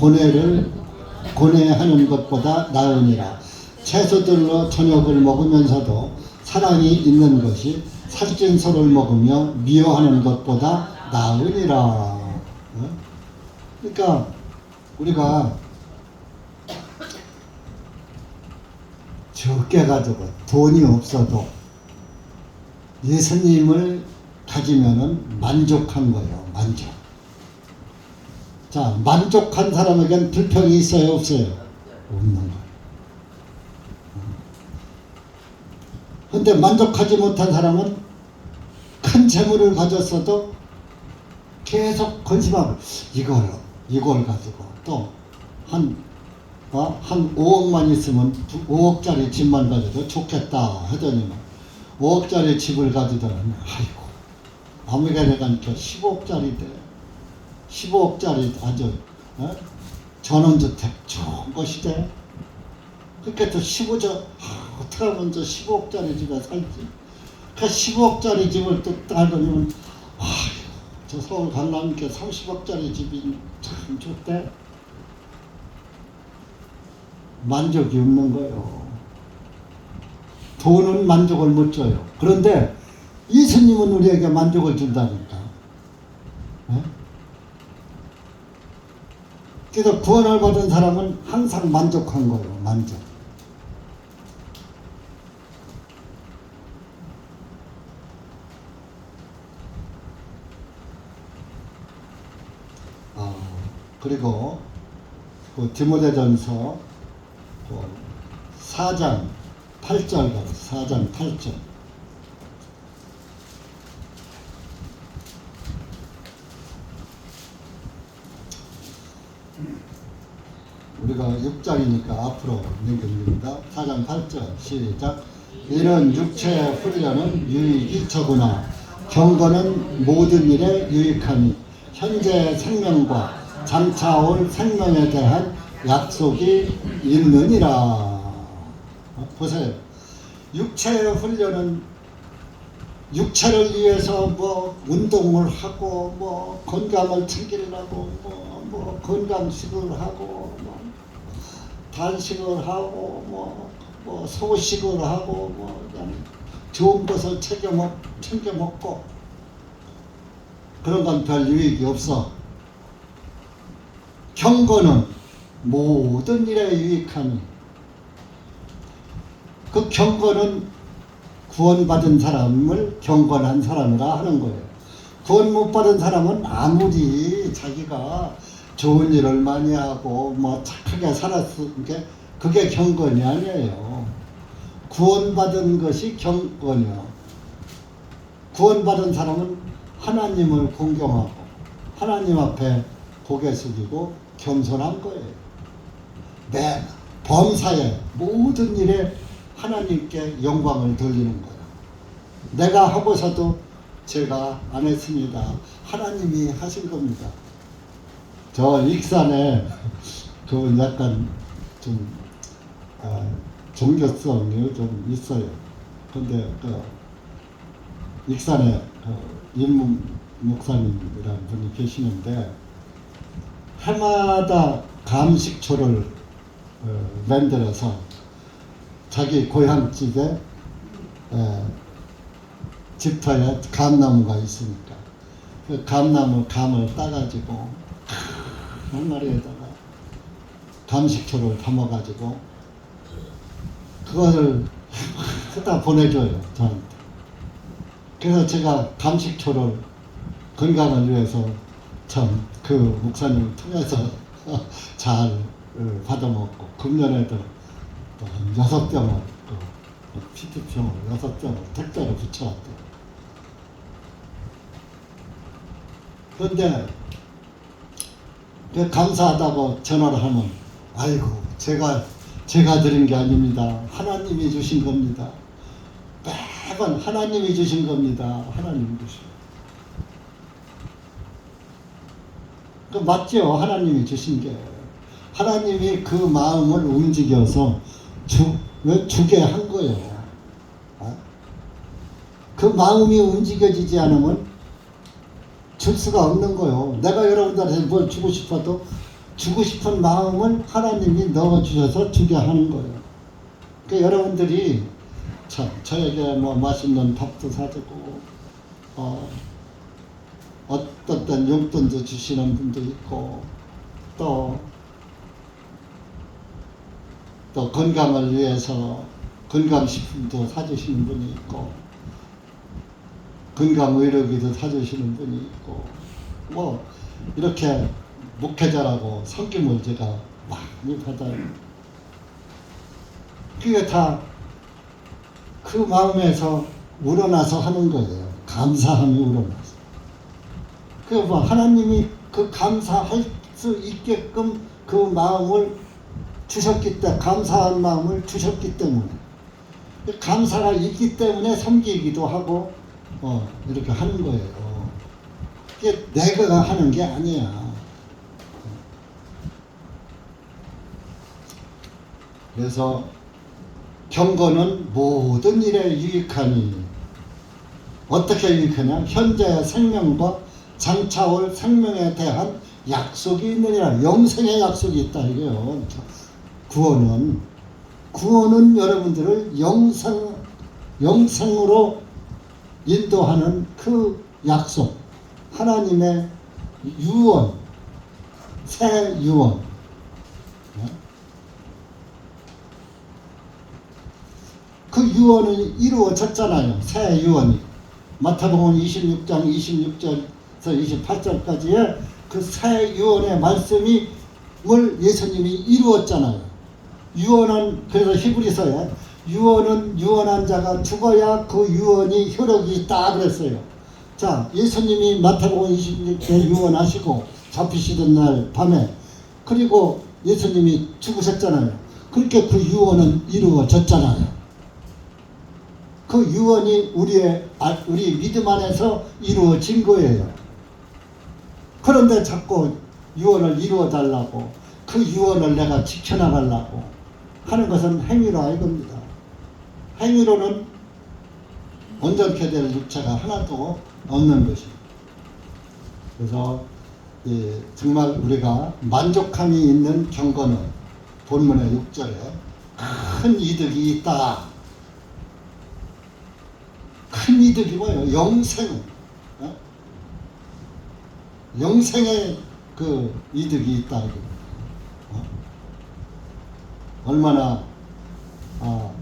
고뇌하는 것보다 나으니라. 채소들로 저녁을 먹으면서도 사랑이 있는 것이 살찐소를 먹으며 미워하는 것보다 나으니라. 그러니까 우리가 적게 가지고 돈이 없어도 예수님을 가지면은 만족한 거예요. 만족. 자, 만족한 사람에겐 불평이 있어요, 없어요? 없는 거예요. 근데 만족하지 못한 사람은 큰 재물을 가졌어도 계속 건심하고 이걸 가지고 또 한 5억만 있으면 5억짜리 집만 가져도 좋겠다 하더니만 5억짜리 집을 가지더니 아이고 아무개나 가니까 15억짜리 돼. 15억짜리 아주 전원주택 좋은 것이 돼. 그러니까 또 어떻게 하면 저 15억짜리 집에 살지. 그 10억짜리 집을 또 따더니 저 서울 강남께 30억짜리 집이 참 좋대. 만족이 없는 거예요. 돈은 만족을 못 줘요. 그런데 예수님은 우리에게 만족을 준다니까. 네? 그래서 구원을 받은 사람은 항상 만족한 거예요. 만족. 그리고 그 디모데전서 4장 8절 가서 4장 8절. 우리가 6장이니까 앞으로 읽습니다. 4장 8절 시작. 이런 육체의 훈련은 유익이 적으나 경건은 모든 일에 유익하니 현재의 생명과 장차 올 생명에 대한 약속이 있느니라. 보세요. 육체의 훈련은 육체를 위해서 뭐 운동을 하고 뭐 건강을 챙기려고 뭐 건강식을 하고 뭐 단식을 하고 뭐 소식을 하고 뭐 그냥 좋은 것을 챙겨 먹고 그런 건 별 유익이 없어. 경건은 모든 일에 유익하니 그 경건은 구원받은 사람을 경건한 사람이라 하는 거예요. 구원 못 받은 사람은 아무리 자기가 좋은 일을 많이 하고 뭐 착하게 살았은 게 그게 경건이 아니에요. 구원받은 것이 경건이요. 구원받은 사람은 하나님을 공경하고 하나님 앞에 고개 숙이고 겸손한 거예요. 내 범사에 모든 일에 하나님께 영광을 돌리는 거예요. 내가 하고서도 제가 안 했습니다. 하나님이 하신 겁니다. 저 익산에 그 약간 좀 종교성이 좀 있어요. 근데 그 익산에 임문 목사님이라는 분이 계시는데 해마다 감식초를 만들어서 자기 고향집에 집터에 감나무가 있으니까 그 감나무 감을 따가지고 한 마리에다가 감식초를 담아가지고 그것을 갖다 보내줘요, 저한테. 그래서 제가 감식초를 건강을 위해서 참 그 목사님을 통해서 잘 받아먹고 금년에도 또 한 6병을 PT병을 6병을 택배로 붙여왔대요. 그런데 그 감사하다고 전화를 하면 아이고 제가 드린 게 아닙니다. 하나님이 주신 겁니다. 매번 하나님이 주신 겁니다. 하나님이 주신. 그 맞죠? 하나님이 주신 게. 하나님이 그 마음을 움직여서 주게 한 거예요. 그 마음이 움직여지지 않으면 줄 수가 없는 거예요. 내가 여러분들한테 뭘 주고 싶어도 주고 싶은 마음을 하나님이 넣어주셔서 주게 하는 거예요. 그러니까 여러분들이 참 저에게 뭐 맛있는 밥도 사주고 어떤 땐 용돈도 주시는 분도 있고 또 건강을 위해서 건강식품도 사주시는 분이 있고 건강의료기도 사주시는 분이 있고 뭐 이렇게 목회자라고 섬김을 제가 많이 받아요. 그게 다 그 마음에서 우러나서 하는 거예요. 감사함이 우러나서. 그 뭐 하나님이 그 감사할 수 있게끔 그 마음을 주셨기 때문에 감사한 마음을 주셨기 때문에 감사가 있기 때문에 섬기기도 하고 이렇게 하는 거예요. 이게 내가 하는 게 아니야. 그래서 경건은 모든 일에 유익하니 어떻게 유익하냐? 현재의 생명과 장차올 생명에 대한 약속이 있느니라. 영생의 약속이 있다 이게요. 구원은 여러분들을 영생으로 인도하는 그 약속, 하나님의 유언, 새 유언. 그 유언이 이루어졌잖아요. 새 유언이. 마태복음 26장 26절에서 28절까지의 그 새 유언의 말씀을 예수님이 이루었잖아요. 유언은, 그래서 히브리서에 유언은 유언한 자가 죽어야 그 유언이 효력이 있다 그랬어요. 자, 예수님이 마태복음 26절 유언하시고 잡히시던 날 밤에, 그리고 예수님이 죽으셨잖아요. 그렇게 그 유언은 이루어졌잖아요. 그 유언이 우리 믿음 안에서 이루어진 거예요. 그런데 자꾸 유언을 이루어 달라고, 그 유언을 내가 지켜나가려고 하는 것은 행위라 이겁니다. 행위로는 온전케 될 육체가 하나도 없는 것입니다. 그래서 정말 우리가 만족함이 있는 경건은 본문의 6절에 큰 이득이 있다. 큰 이득이 뭐예요? 영생의 그 이득이 있다. 얼마나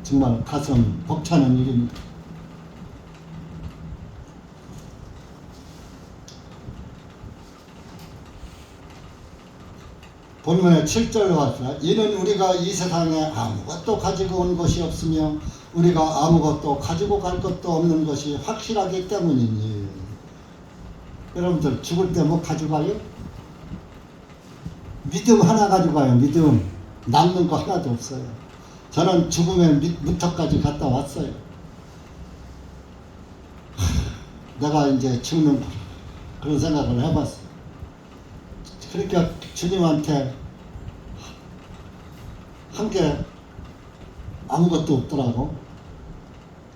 정말 가슴 벅차는 일입니다. 본문의 7절 왔습니다. 이는 우리가 이 세상에 아무것도 가지고 온 것이 없으며 우리가 아무것도 가지고 갈 것도 없는 것이 확실하기 때문이니. 여러분들 죽을 때 뭐 가져가요? 믿음 하나 가져가요. 믿음. 남는 거 하나도 없어요. 저는 죽음의 무턱까지 갔다 왔어요. 내가 이제 죽는 그런 생각을 해봤어요. 그러니까 주님한테 한 게 아무것도 없더라고.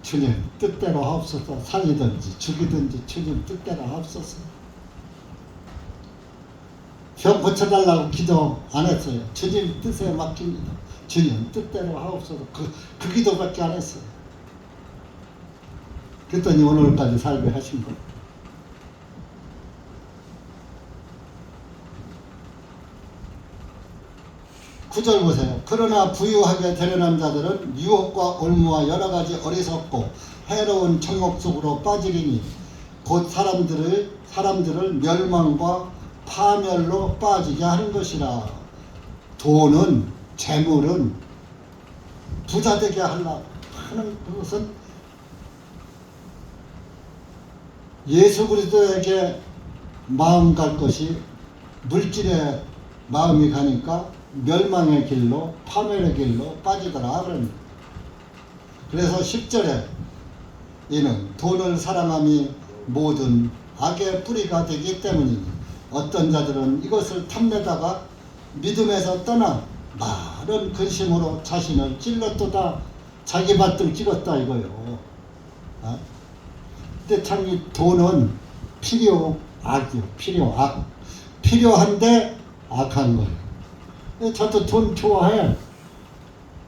주님 뜻대로 하옵소서. 살리든지 죽이든지 주님 뜻대로 하옵소서. 병 고쳐달라고 기도 안 했어요. 주님 뜻에 맡깁니다. 주님 뜻대로 하옵소서. 그 기도밖에 안 했어요. 그랬더니 오늘까지 살게 하신 거예요. 9절 보세요. 그러나 부유하게 되려는 자들은 유혹과 올무와 여러가지 어리석고 해로운 정욕 속으로 빠지리니 곧 사람들을 멸망과 파멸로 빠지게 하는 것이라. 돈은, 재물은 부자되게 하려고 하는 그것은 예수 그리스도에게 마음 갈 것이 물질에 마음이 가니까 멸망의 길로, 파멸의 길로 빠지더라 그럽니다. 그래서 10절에 이는 돈을 사랑함이 모든 악의 뿌리가 되기 때문이니 어떤 자들은 이것을 탐내다가 믿음에서 떠나 많은 근심으로 자신을 찔렀도다. 자기 발등 찍었다 이거요. 근데 참 이 돈은 필요악이요. 필요한데 악한 거예요. 저도 돈 좋아해.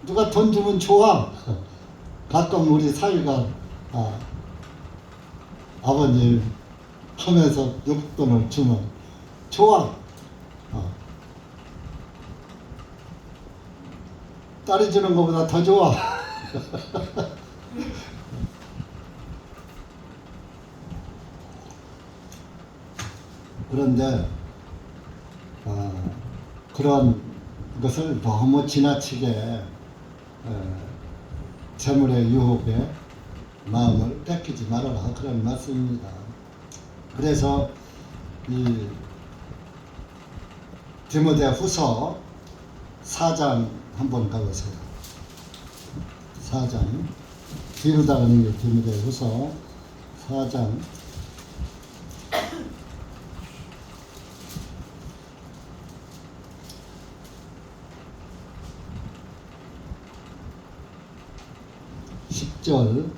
누가 돈 주면 좋아. 가끔 우리 사위가 아버님 하면서 용돈을 주면 좋아. 딸이 주는 것보다 더 좋아. 그런데 그런 것을 너무 지나치게 재물의 유혹에 마음을 뺏기지 말아라 그런 말씀입니다. 그래서 이 디모데후서 4장 한번 가보세요. 4장 뒤로 다가는 게 디모데후서 4장 10절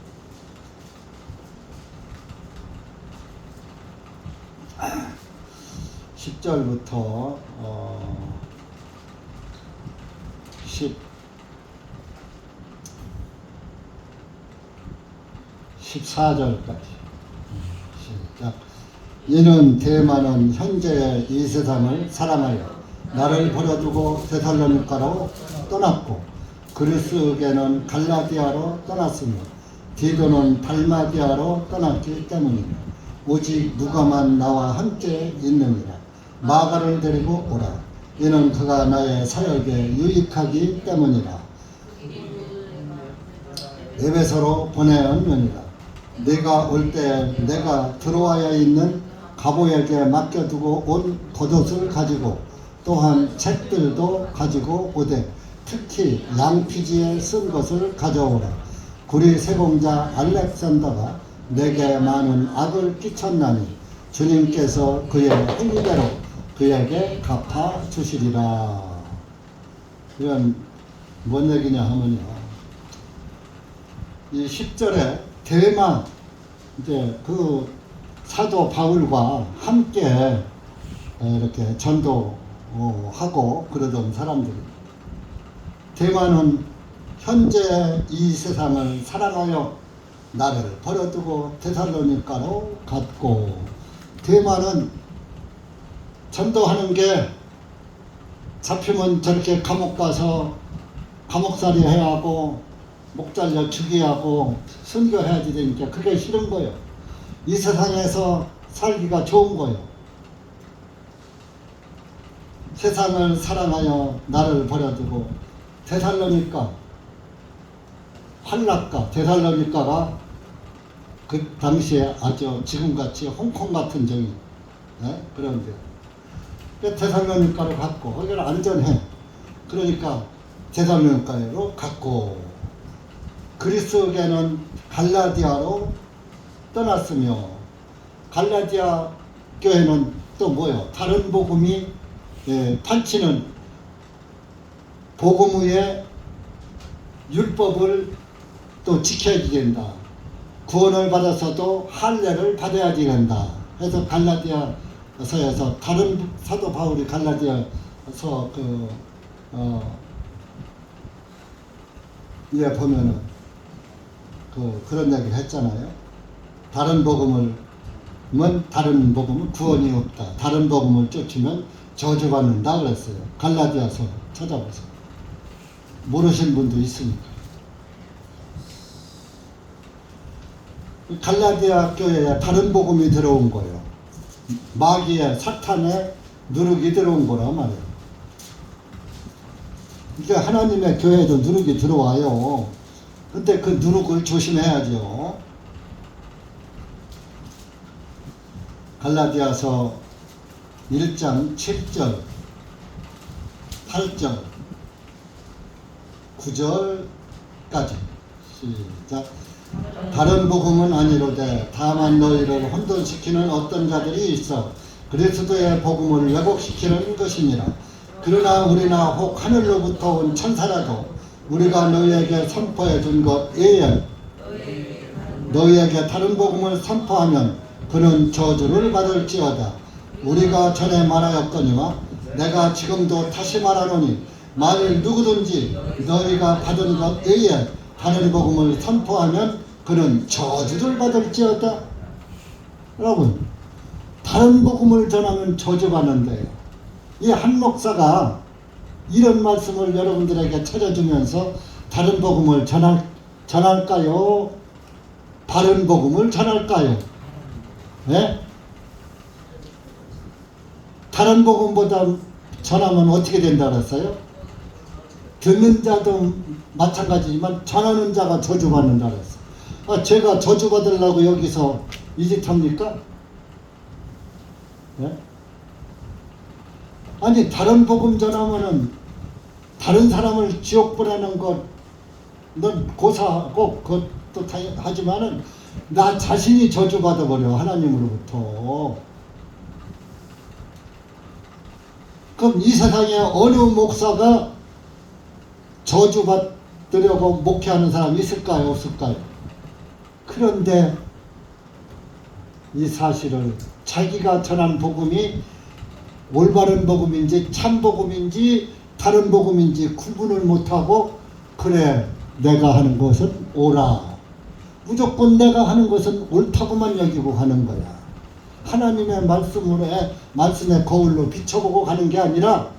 1절부터 14절까지 시작. 이는 대만은 현재의 이 세상을 사랑하여 나를 버려두고 데살로니가로 떠났고 그리스에게는 갈라디아로 떠났으며 디도는 달마디아로 떠났기 때문이다. 오직 누가만 나와 함께 있느니라. 마가를 데리고 오라. 이는 그가 나의 사역에 유익하기 때문이라. 에베소로 보내었느니라. 네가 올 때 내가 들어와야 있는 가보에게 맡겨두고 온 겉옷을 가지고 또한 책들도 가지고 오되 특히 양피지에 쓴 것을 가져오라. 구리 세공자 알렉산더가 내게 많은 악을 끼쳤나니 주님께서 그의 행위대로 그에게 갚아 주시리라. 이건 뭔 얘기냐 하면요, 이 10절에 대만 이제 그 사도 바울과 함께 이렇게 전도하고 그러던 사람들이, 대만은 현재 이 세상을 사랑하여 나를 버려두고 데살로니가로 갔고, 대만은 전도하는 게 잡히면 저렇게 감옥 가서 감옥살이 해야 하고 목 잘려 죽이하고 순교해야지 되니까 그게 싫은 거예요. 이 세상에서 살기가 좋은 거예요. 세상을 사랑하여 나를 버려두고 데살로니가, 환락가 데살로니가가 그 당시에 아주 지금같이 홍콩 같은 정이 그런데 데살로니가로 갔고 거기는 안전해. 그러니까 데살로니가로 갔고 그리스에게는 갈라디아로 떠났으며, 갈라디아 교회는 또 뭐예요? 다른 복음이 판치는 복음 위에 율법을 또 지켜야지 된다. 구원을 받아서도 할례를 받아야 된다. 그래서 갈라디아서에서 다른 사도 바울이 갈라디아서 예 보면은 그런 얘기를 했잖아요. 다른 복음은 구원이 없다. 다른 복음을 쫓으면 저주받는다 그랬어요. 갈라디아서 찾아보세요. 모르신 분도 있으니까. 갈라디아 교회에 다른 복음이 들어온 거예요. 마귀의 사탄의 누룩이 들어온 거란 말이에요. 이게 하나님의 교회에도 누룩이 들어와요. 근데 그 누룩을 조심해야죠. 갈라디아서 1장 7절, 8절, 9절까지 시작. 다른 복음은 아니로되 다만 너희를 혼돈시키는 어떤 자들이 있어 그리스도의 복음을 왜곡시키는 것이니라. 그러나 우리나 혹 하늘로부터 온 천사라도 우리가 너희에게 선포해 준 것 외에 너희에게 다른 복음을 선포하면 그는 저주를 받을지어다. 우리가 전에 말하였거니와 내가 지금도 다시 말하노니 만일 누구든지 너희가 받은 것 외에 다른 복음을 선포하면 그는 저주를 받을지어다. 여러분, 다른 복음을 전하면 저주받는데요. 이 한 목사가 이런 말씀을 여러분들에게 찾아주면서 다른 복음을 전할까요? 바른 복음을 전할까요? 네? 다른 복음보다 전하면 어떻게 된다 그랬어요? 듣는 자도 마찬가지지만 전하는 자가 저주받는다 그랬어요. 제가 저주받으려고 여기서 이 짓 합니까? 네? 아니, 다른 복음 전하면은 다른 사람을 지옥 보내는 것 넌 고사하고 그것도 하지만은 나 자신이 저주받아 버려, 하나님으로부터. 그럼 이 세상에 어느 목사가 저주받으려고 목회하는 사람이 있을까요, 없을까요? 그런데 이 사실을 자기가 전한 복음이 올바른 복음인지 참 복음인지 다른 복음인지 구분을 못하고 그래 내가 하는 것은 옳아. 무조건 내가 하는 것은 옳다고만 여기고 가는 거야. 하나님의 말씀의 거울로 비춰보고 가는 게 아니라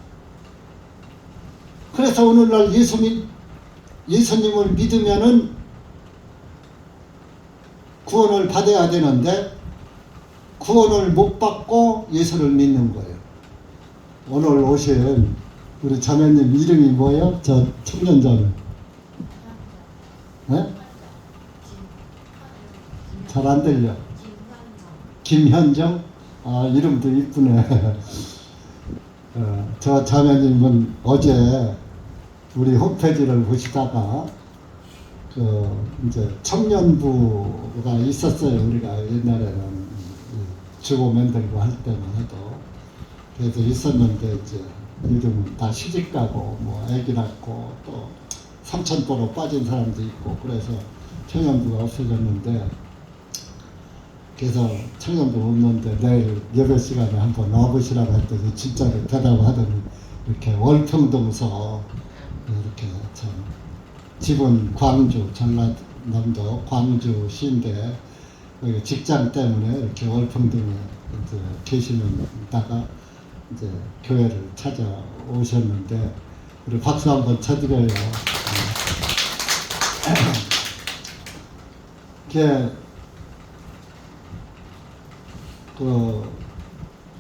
그래서 오늘날 예수님을 믿으면은 구원을 받아야 되는데 구원을 못 받고 예수를 믿는 거예요. 오늘 오신 우리 자매님 이름이 뭐예요? 저 청년자매. 네? 잘 안 들려. 김현정? 아, 이름도 이쁘네. 저 자매님은 어제 우리 홈페이지를 보시다가 이제 청년부가 있었어요. 우리가 옛날에는 주고 만들고 할 때만 해도. 그래서 있었는데 이제 요즘은 다 시집가고 뭐 애기 낳고 또 삼천포로 빠진 사람도 있고 그래서 청년부가 없어졌는데 그래서 청년부 없는데 내일 예배 시간에 한번 와보시라고 했더니 진짜로 대답하더니 이렇게 월평동서 이렇게 참 집은 광주 전라남도 광주시인데 여기 직장 때문에 이렇게 월평동에 이제 계시다가 이제 교회를 찾아오셨는데 우리 박수 한번 쳐드려요. 이렇게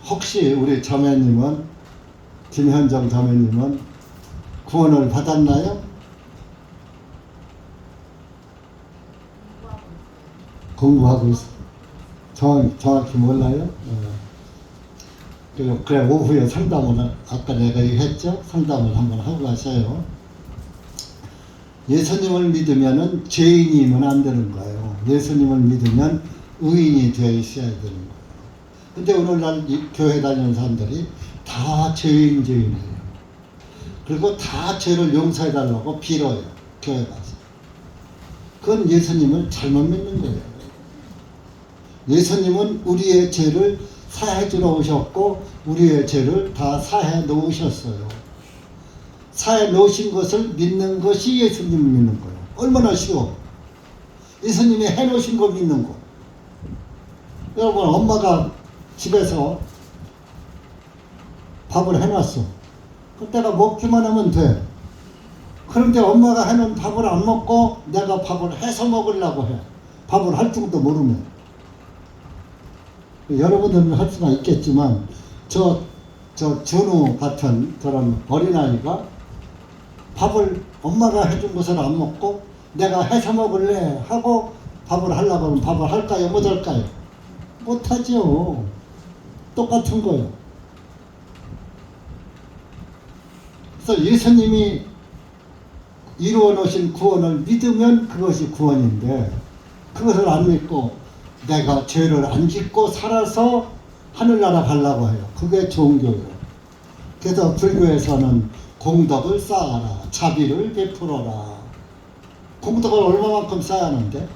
혹시 우리 자매님은 김현정 자매님은 구원을 받았나요? 공부하고 있어. 정확히 몰라요? 그래 오후에 상담을 아까 내가 얘기했죠? 상담을 한번 하고 가셔요. 예수님을 믿으면은 죄인이면 안 되는 거예요. 예수님을 믿으면 의인이 되어 있어야 되는 거예요. 근데 오늘날 교회 다니는 사람들이 다 죄인이에요. 그리고 다 죄를 용서해 달라고 빌어요. 교회 가서. 그건 예수님을 잘못 믿는 거예요. 예수님은 우리의 죄를 사해 주러 오셨고 우리의 죄를 다 사해 놓으셨어요. 사해 놓으신 것을 믿는 것이 예수님을 믿는 거예요. 얼마나 쉬워. 예수님이 해 놓으신 거 믿는 거. 여러분 엄마가 집에서 밥을 해놨어. 그때가 먹기만 하면 돼. 그런데 엄마가 해놓은 밥을 안 먹고 내가 밥을 해서 먹으려고 해. 밥을 할 줄도 모르면. 여러분들은 할 수가 있겠지만 저 준우 같은 저런 어린아이가 밥을 엄마가 해준 것을 안 먹고 내가 해서 먹을래 하고 밥을 하려고 하면 밥을 할까요? 못 할까요? 못하죠. 똑같은 거예요. 그래서 예수님이 이루어 놓으신 구원을 믿으면 그것이 구원인데 그것을 안 믿고 내가 죄를 안 짓고 살아서 하늘나라 가려고 해요. 그게 종교예요. 그래서 불교에서는 공덕을 쌓아라, 자비를 베풀어라. 공덕을 얼마만큼 쌓아야 하는데?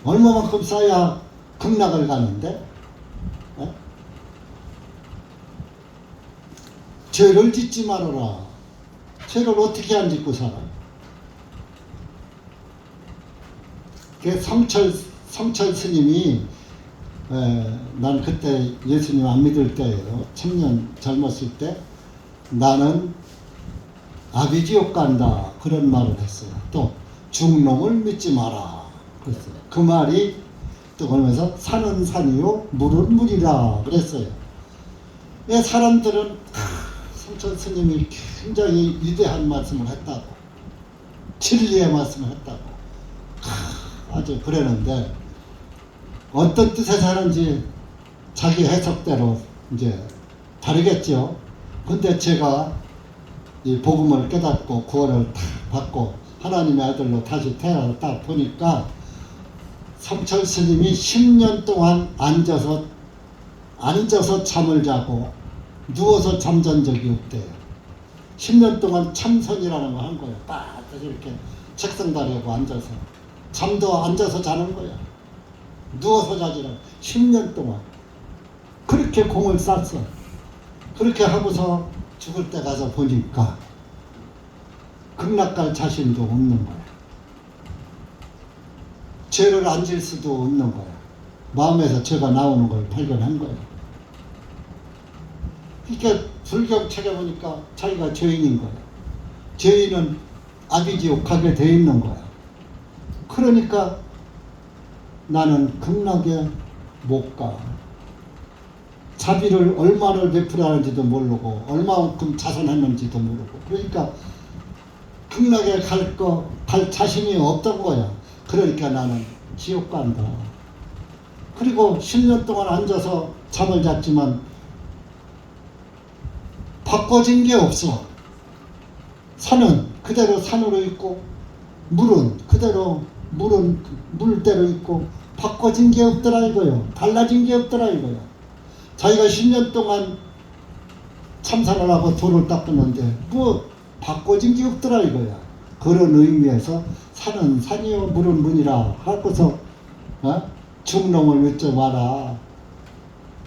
얼마만큼 쌓아야 극락을 가는데? 네? 죄를 짓지 말아라. 죄를 어떻게 안 짓고 살아? 그 성철 스님이 난 그때 예수님 안 믿을 때예요. 청년 젊었을 때 나는 아비지옥 간다 그런 말을 했어요. 또 중놈을 믿지 마라 그랬어요. 그 말이 또 그러면서 산은 산이요 물은 물이라 그랬어요. 왜 사람들은 성철 스님이 굉장히 위대한 말씀을 했다고 진리의 말씀을 했다고 아주 그랬는데 어떤 뜻에서 하는지 자기 해석대로 이제 다르겠죠. 근데 제가 이 복음을 깨닫고 구원을 딱 받고 하나님의 아들로 다시 태어나서 딱 보니까 성철 스님이 10년 동안 앉아서 잠을 자고 누워서 잠잔 적이 없대요. 10년 동안 참선이라는 걸 한 거예요. 딱 이렇게 책상 다리하고 앉아서 잠도 앉아서 자는 거야. 누워서 자지라 10년 동안 그렇게 공을 쌌어. 그렇게 하고서 죽을 때 가서 보니까 극락갈 자신도 없는 거야. 죄를 안 질 수도 없는 거야. 마음에서 죄가 나오는 걸 발견한 거야. 그러니까 불경 찾아보니까 자기가 죄인인 거야. 죄인은 아비지옥 가게 돼 있는 거야. 그러니까 나는 극락에 못 가. 자비를 얼마나 베풀었는지도 모르고 얼마만큼 자선했는지도 모르고 그러니까 극락에 갈 자신이 없던 거야. 그러니까 나는 지옥 간다. 그리고 10년 동안 앉아서 잠을 잤지만 바꿔진 게 없어. 산은 그대로 산으로 있고 물은 그대로 물대로 있고 바꿔진 게 없더라 이거요. 달라진 게 없더라 이거요. 자기가 10년 동안 참선을 하고 돈을 닦았는데 뭐 바꿔진 게 없더라 이거야. 그런 의미에서 산은 산이요 물은 문이라 하고서 중놈을 믿지 마라.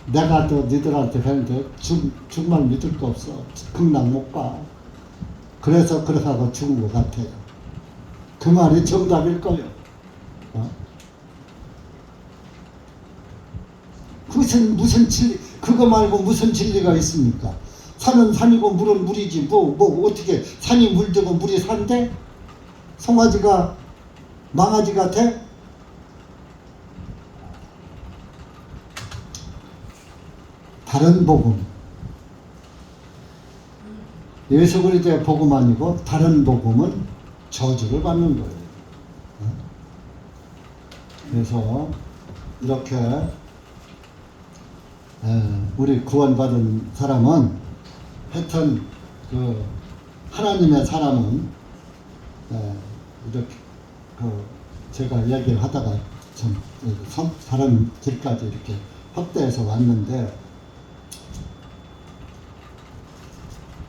내가 또 너희들한테 했는데 정말 믿을 거 없어. 극락 못 가. 그래서 그렇게 하고 죽은 것 같아요. 그 말이 정답일 거예요. 무슨 진리, 그거 말고 무슨 진리가 있습니까? 산은 산이고 물은 물이지 뭐 어떻게 산이 물되고 물이 산대? 송아지가 망아지 같아? 다른 복음, 예수 그리스도의 복음 아니고 다른 복음은 저주를 받는 거예요. 그래서 이렇게 우리 구원받은 사람은 하여튼 그 하나님의 사람은 이렇게 제가 이야기를 하다가 좀 다른 길까지 이렇게 확대해서 왔는데,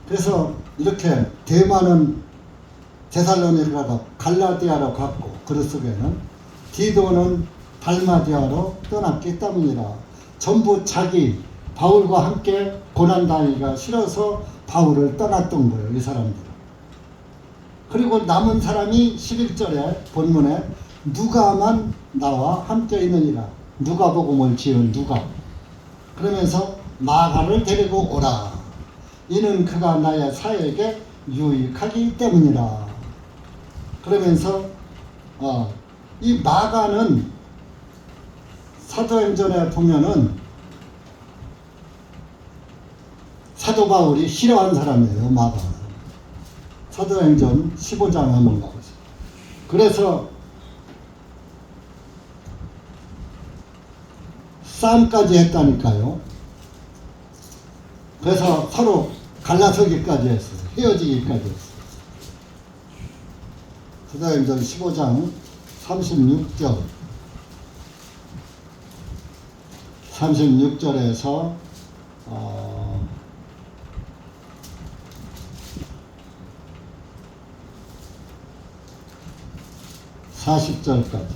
그래서 이렇게 대만은 데살로니가로 갈라디아로 갔고 그리스도는 디도는 달마디아로 떠났기 때문이라. 전부 자기 바울과 함께 고난당하기가 싫어서 바울을 떠났던 거예요, 이 사람들은. 그리고 남은 사람이 11절에 본문에 누가만 나와 함께 있느니라. 누가복음을 지은 누가. 그러면서 마가를 데리고 오라. 이는 그가 나의 사역에 유익하기 때문이라. 그러면서 이 마가는 사도행전에 보면은 사도 바울이 싫어한 사람이에요. 마가. 사도행전 15장 한번 가보세요. 그래서 싸움까지 했다니까요. 그래서 서로 갈라서기까지 했어요. 헤어지기까지 했어요. 사도행전 15장 36절 36절에서 40절까지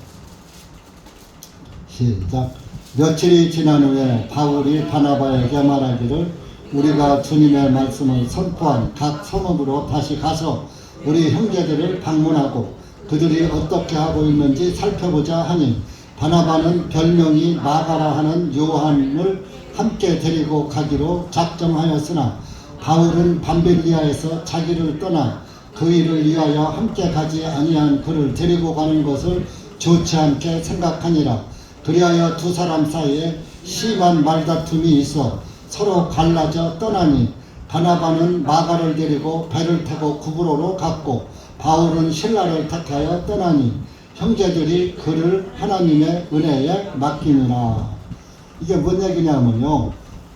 시작. 며칠이 지난 후에 바울이 바나바에게 말하기를 우리가 주님의 말씀을 선포한 각 성읍으로 다시 가서 우리 형제들을 방문하고 그들이 어떻게 하고 있는지 살펴보자 하니, 바나바는 별명이 마가라 하는 요한을 함께 데리고 가기로 작정하였으나 바울은 밤벨리아에서 자기를 떠나 그 일을 위하여 함께 가지 아니한 그를 데리고 가는 것을 좋지 않게 생각하니라. 그리하여 두 사람 사이에 심한 말다툼이 있어 서로 갈라져 떠나니, 바나바는 마가를 데리고 배를 타고 구브로로 갔고 바울은 신라를 택하여 떠나니 형제들이 그를 하나님의 은혜에 맡기느라. 이게 뭔 얘기냐면요,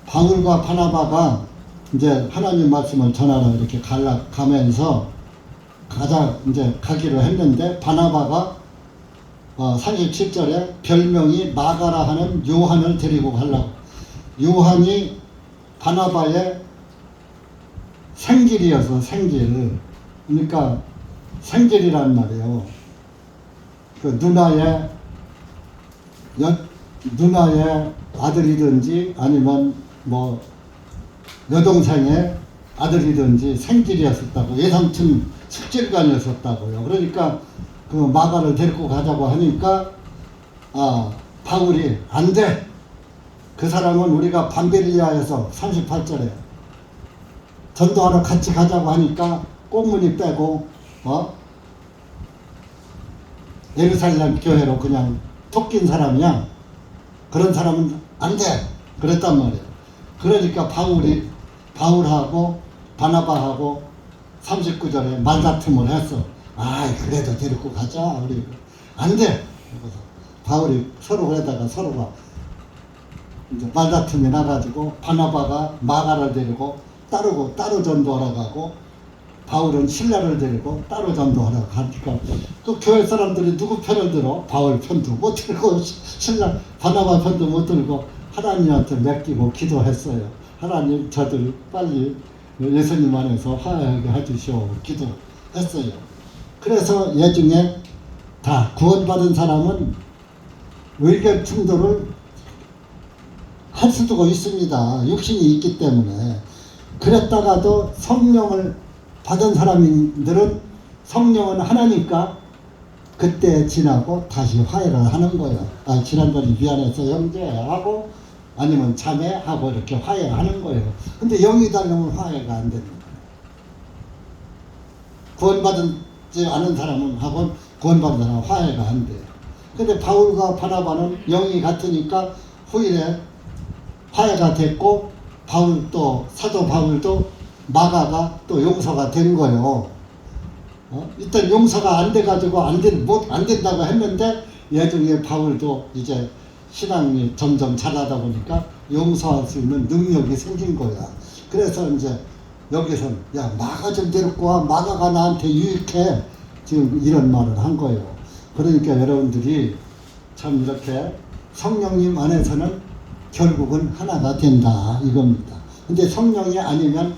바울과 바나바가 이제 하나님 말씀을 전하러 이렇게 가면서 이제 가기로 했는데, 바나바가 37절에 별명이 마가라 하는 요한을 데리고 가려고. 요한이 바나바의 생질이어서 생질. 그러니까 생질이란 말이에요. 그 누나의 아들이든지 아니면 뭐 여동생의 아들이든지 생질이었었다고, 예상춘 숙질관이었었다고요. 그러니까 그 마가를 데리고 가자고 하니까 바울이 안 돼. 그 사람은 우리가 밤베리아에서 38절에 전도하러 같이 가자고 하니까 꽁무니 빼고 예루살렘 교회로 그냥 토낀 사람이야. 그런 사람은 안 돼. 그랬단 말이에요. 그러니까 바울하고 바나바하고 39절에 말다툼을 했어. 그래도 데리고 가자. 우리 안 돼. 그래서 바울이 서로 그러다가 서로가 이제 말다툼이 나가지고 바나바가 마가를 데리고 따로 전도하러 가고, 바울은 신라를 데리고 따로 전도하러 가니까 또 교회 사람들이 누구 편을 들어? 바울 편도 못 들고 신라 바나바 편도 못 들고 하나님한테 맡기고 기도했어요. 하나님, 저들 빨리 예수님 안에서 화해하게 해주시오 기도했어요. 그래서 예중에 다 구원받은 사람은 의견 충돌을 할 수도 있습니다. 육신이 있기 때문에. 그랬다가도 성령을 받은 사람들은 성령은 하나니까 그때 지나고 다시 화해를 하는 거예요. 지난번에 미안해서 형제하고 아니면 자매하고 이렇게 화해하는 거예요. 근데 영이 달려면 화해가 안 됩니다. 구원받지 않은 사람은 하고 구원받은 사람은 화해가 안 돼요. 근데 바울과 바나바는 영이 같으니까 후일에 화해가 됐고, 사도 바울도 마가가 또 용서가 된 거예요. 일단 용서가 안 돼가지고 안 된다고 했는데, 예중에 바울도 이제 신앙이 점점 잘하다 보니까 용서할 수 있는 능력이 생긴 거야. 그래서 이제 여기서는 마가 좀 데리고 와. 마가가 나한테 유익해. 지금 이런 말을 한 거예요. 그러니까 여러분들이 참 이렇게 성령님 안에서는 결국은 하나가 된다 이겁니다. 근데 성령이 아니면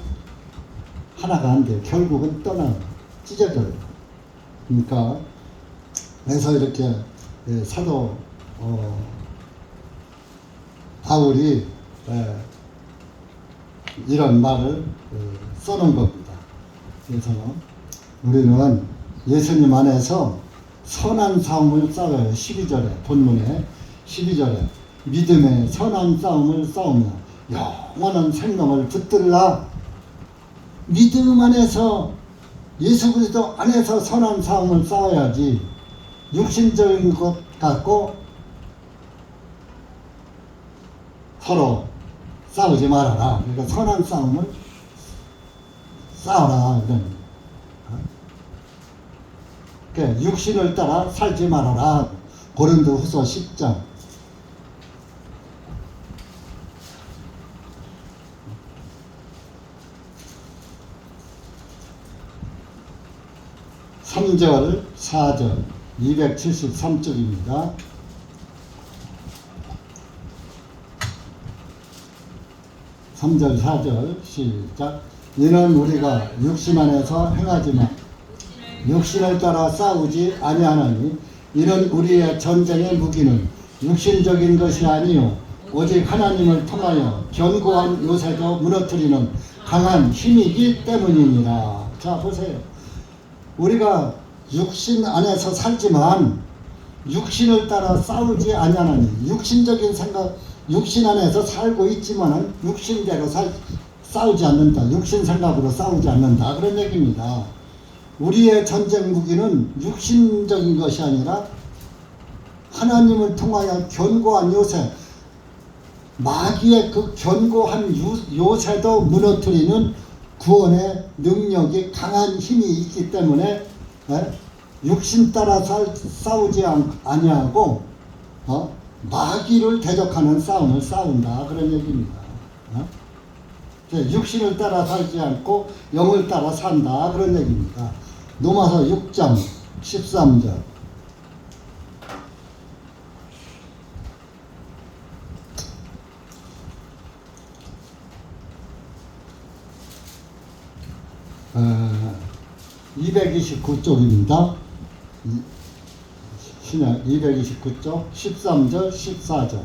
하나가 안 돼요. 결국은 찢어져요. 그러니까 그래서 이렇게 사도 바울이 이런 말을 써놓은 겁니다. 그래서 우리는 예수님 안에서 선한 싸움을 싸워요. 12절에 본문에 12절에 믿음의 선한 싸움을 싸우며 영원한 생명을 붙들라. 믿음 안에서, 예수 그리스도 안에서 선한 싸움을 싸워야지 육신적인 것 갖고 서로 싸우지 말아라. 그러니까 선한 싸움을 싸워라 이런. 그러니까 육신을 따라 살지 말아라. 고린도후서 10장 3절 4절 273쪽입니다. 3절 4절 시작. 이는 우리가 육신 안에서 행하지만 육신을 따라 싸우지 아니하나니, 이는 우리의 전쟁의 무기는 육신적인 것이 아니요 오직 하나님을 통하여 견고한 요새도 무너뜨리는 강한 힘이기 때문이니라. 자 보세요. 우리가 육신 안에서 살지만 육신을 따라 싸우지 아니하나니, 육신적인 생각, 육신 안에서 살고 있지만은 육신대로 싸우지 않는다. 육신 생각으로 싸우지 않는다. 그런 얘기입니다. 우리의 전쟁 무기는 육신적인 것이 아니라 하나님을 통하여 견고한 요새, 마귀의 그 견고한 요새도 무너뜨리는 구원의 능력이, 강한 힘이 있기 때문에 육신 따라 싸우지 아니하고 마귀를 대적하는 싸움을 싸운다. 그런 얘기입니다. 육신을 따라 살지 않고 영을 따라 산다. 그런 얘기입니다. 로마서 6장 13절. 아, 229쪽입니다. 신약 229쪽 13절 14절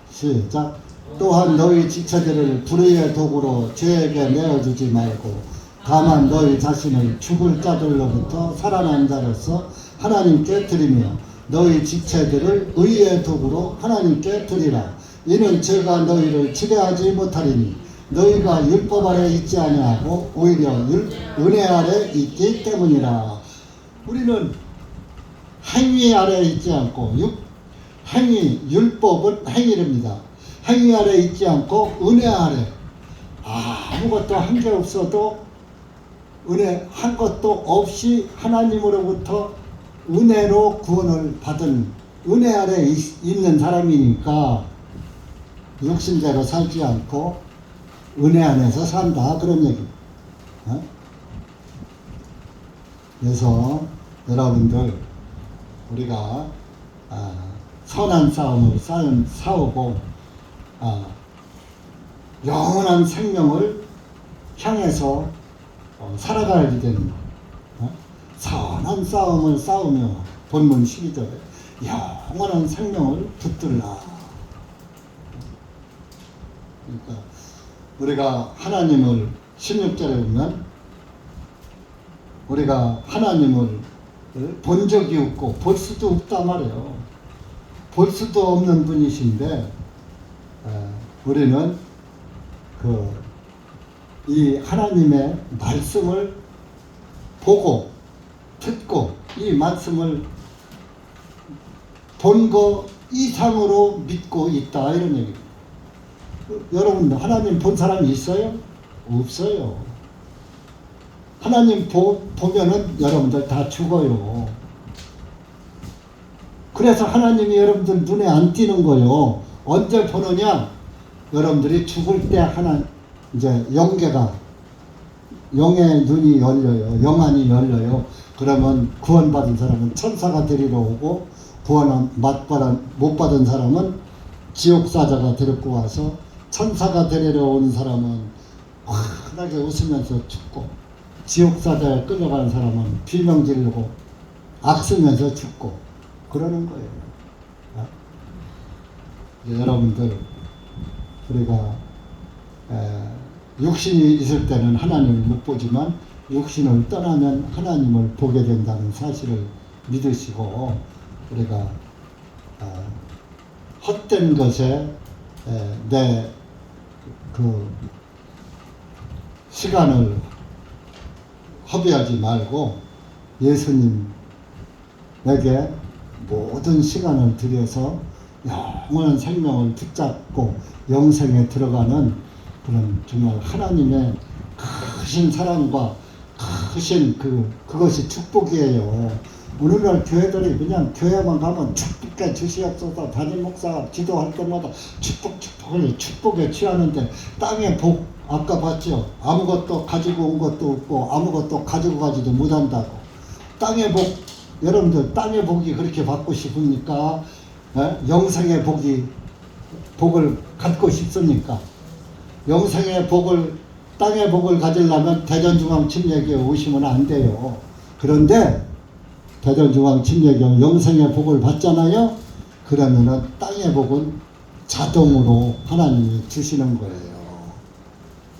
시작. 또한 너희 지체들을 불의의 도구로 죄에게 내어주지 말고 다만 너희 자신을 죽을 자들로부터 살아난 자로서 하나님께 드리며 너희 지체들을 의의 도구로 하나님께 드리라. 이는 죄가 너희를 지배하지 못하리니 너희가 율법 아래 있지 아니하고 오히려 은혜 아래 있기 때문이라. 우리는 행위 아래 있지 않고 행위, 율법은 행위랍니다. 행위 아래 있지 않고 은혜 아래, 아무것도 한 게 없어도 은혜 한 것도 없이 하나님으로부터 은혜로 구원을 받은 은혜 아래 있는 사람이니까 육신대로 살지 않고 은혜 안에서 산다, 그런 얘기입니다. 그래서 여러분들 우리가 선한 싸움을 싸우고 영원한 생명을 향해서 살아가야 됩니다. 선한 싸움을 싸우며 본문 12절에 영원한 생명을 붙들라. 그러니까 우리가 하나님을 16절에 보면 우리가 하나님을 본 적이 없고 볼 수도 없단 말이에요. 볼 수도 없는 분이신데 우리는 이 하나님의 말씀을 보고 듣고 이 말씀을 본 거 이상으로 믿고 있다, 이런 얘기입니다. 여러분, 하나님 본 사람이 있어요? 없어요. 하나님 보면은 여러분들 다 죽어요. 그래서 하나님이 여러분들 눈에 안 띄는 거요. 언제 보느냐? 여러분들이 죽을 때 이제 영의 눈이 열려요. 영안이 열려요. 그러면 구원받은 사람은 천사가 데리러 오고, 구원 못 받은 사람은 지옥사자가 데리고 와서, 천사가 데리러 온 사람은 환하게 웃으면서 죽고, 지옥사자에 끌려가는 사람은 비명 지르고 악쓰면서 죽고 그러는 거예요. 여러분들, 우리가 육신이 있을 때는 하나님을 못 보지만 육신을 떠나면 하나님을 보게 된다는 사실을 믿으시고, 우리가 헛된 것에 내 시간을 허비하지 말고 예수님에게 모든 시간을 들여서 영원한 생명을 붙잡고 영생에 들어가는 그런 정말 하나님의 크신 사랑과 크신 그것이 축복이에요. 오늘날 교회들이 그냥 교회만 가면 축복해 주시옵소서, 담임 목사가 기도할 때마다 축복에 취하는데 땅의 복, 아까 봤죠? 아무것도 가지고 온 것도 없고 아무것도 가지고 가지도 못한다고. 땅의 복, 여러분들 땅의 복이 그렇게 받고 싶습니까? 영생의 복을 갖고 싶습니까? 영생의 복을, 땅의 복을 가지려면 대전중앙침례교회 오시면 안 돼요. 그런데 대전중앙침례교회 영생의 복을 받잖아요. 그러면은 땅의 복은 자동으로 하나님이 주시는 거예요.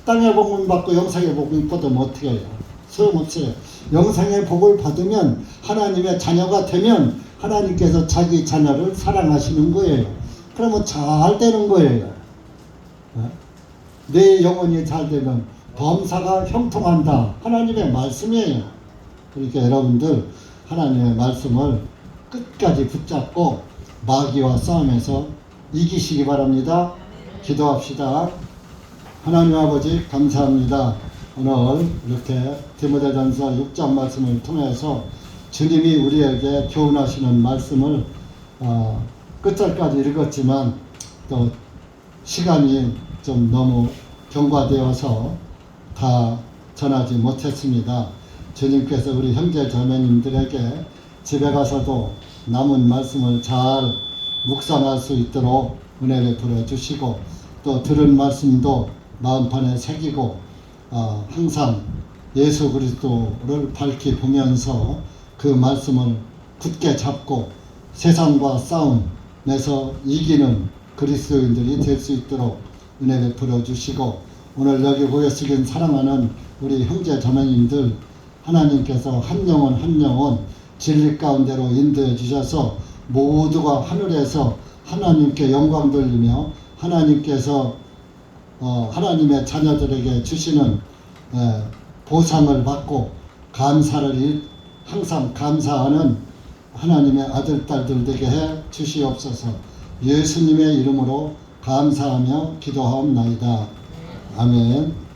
땅의 복은 받고 영생의 복을 받으면 어떻게 해요? 소용없어요. 영생의 복을 받으면, 하나님의 자녀가 되면 하나님께서 자기 자녀를 사랑하시는 거예요. 그러면 잘 되는 거예요. 내 영혼이 잘 되면 범사가 형통한다, 하나님의 말씀이에요. 그러니까 여러분들 하나님의 말씀을 끝까지 붙잡고 마귀와 싸움에서 이기시기 바랍니다. 기도합시다. 하나님 아버지, 감사합니다. 오늘 이렇게 디모데전서 6장 말씀을 통해서 주님이 우리에게 교훈하시는 말씀을 끝절까지 읽었지만 또 시간이 좀 너무 경과되어서 다 전하지 못했습니다. 주님께서 우리 형제 자매님들에게 집에 가서도 남은 말씀을 잘 묵상할 수 있도록 은혜를 베풀어 주시고, 또 들은 말씀도 마음판에 새기고 항상 예수 그리스도를 밝히 보면서 그 말씀을 굳게 잡고 세상과 싸움에서 이기는 그리스도인들이 될 수 있도록 은혜 베풀어 주시고, 오늘 여기 모여쓰긴 사랑하는 우리 형제 자매님들, 하나님께서 한 영혼 한 영혼 진리 가운데로 인도해 주셔서 모두가 하늘에서 하나님께 영광 돌리며 하나님께서 하나님의 자녀들에게 주시는 보상을 받고 감사를 항상 감사하는 하나님의 아들 딸들 되게 해 주시옵소서. 예수님의 이름으로 감사하며 기도하옵나이다. 아멘.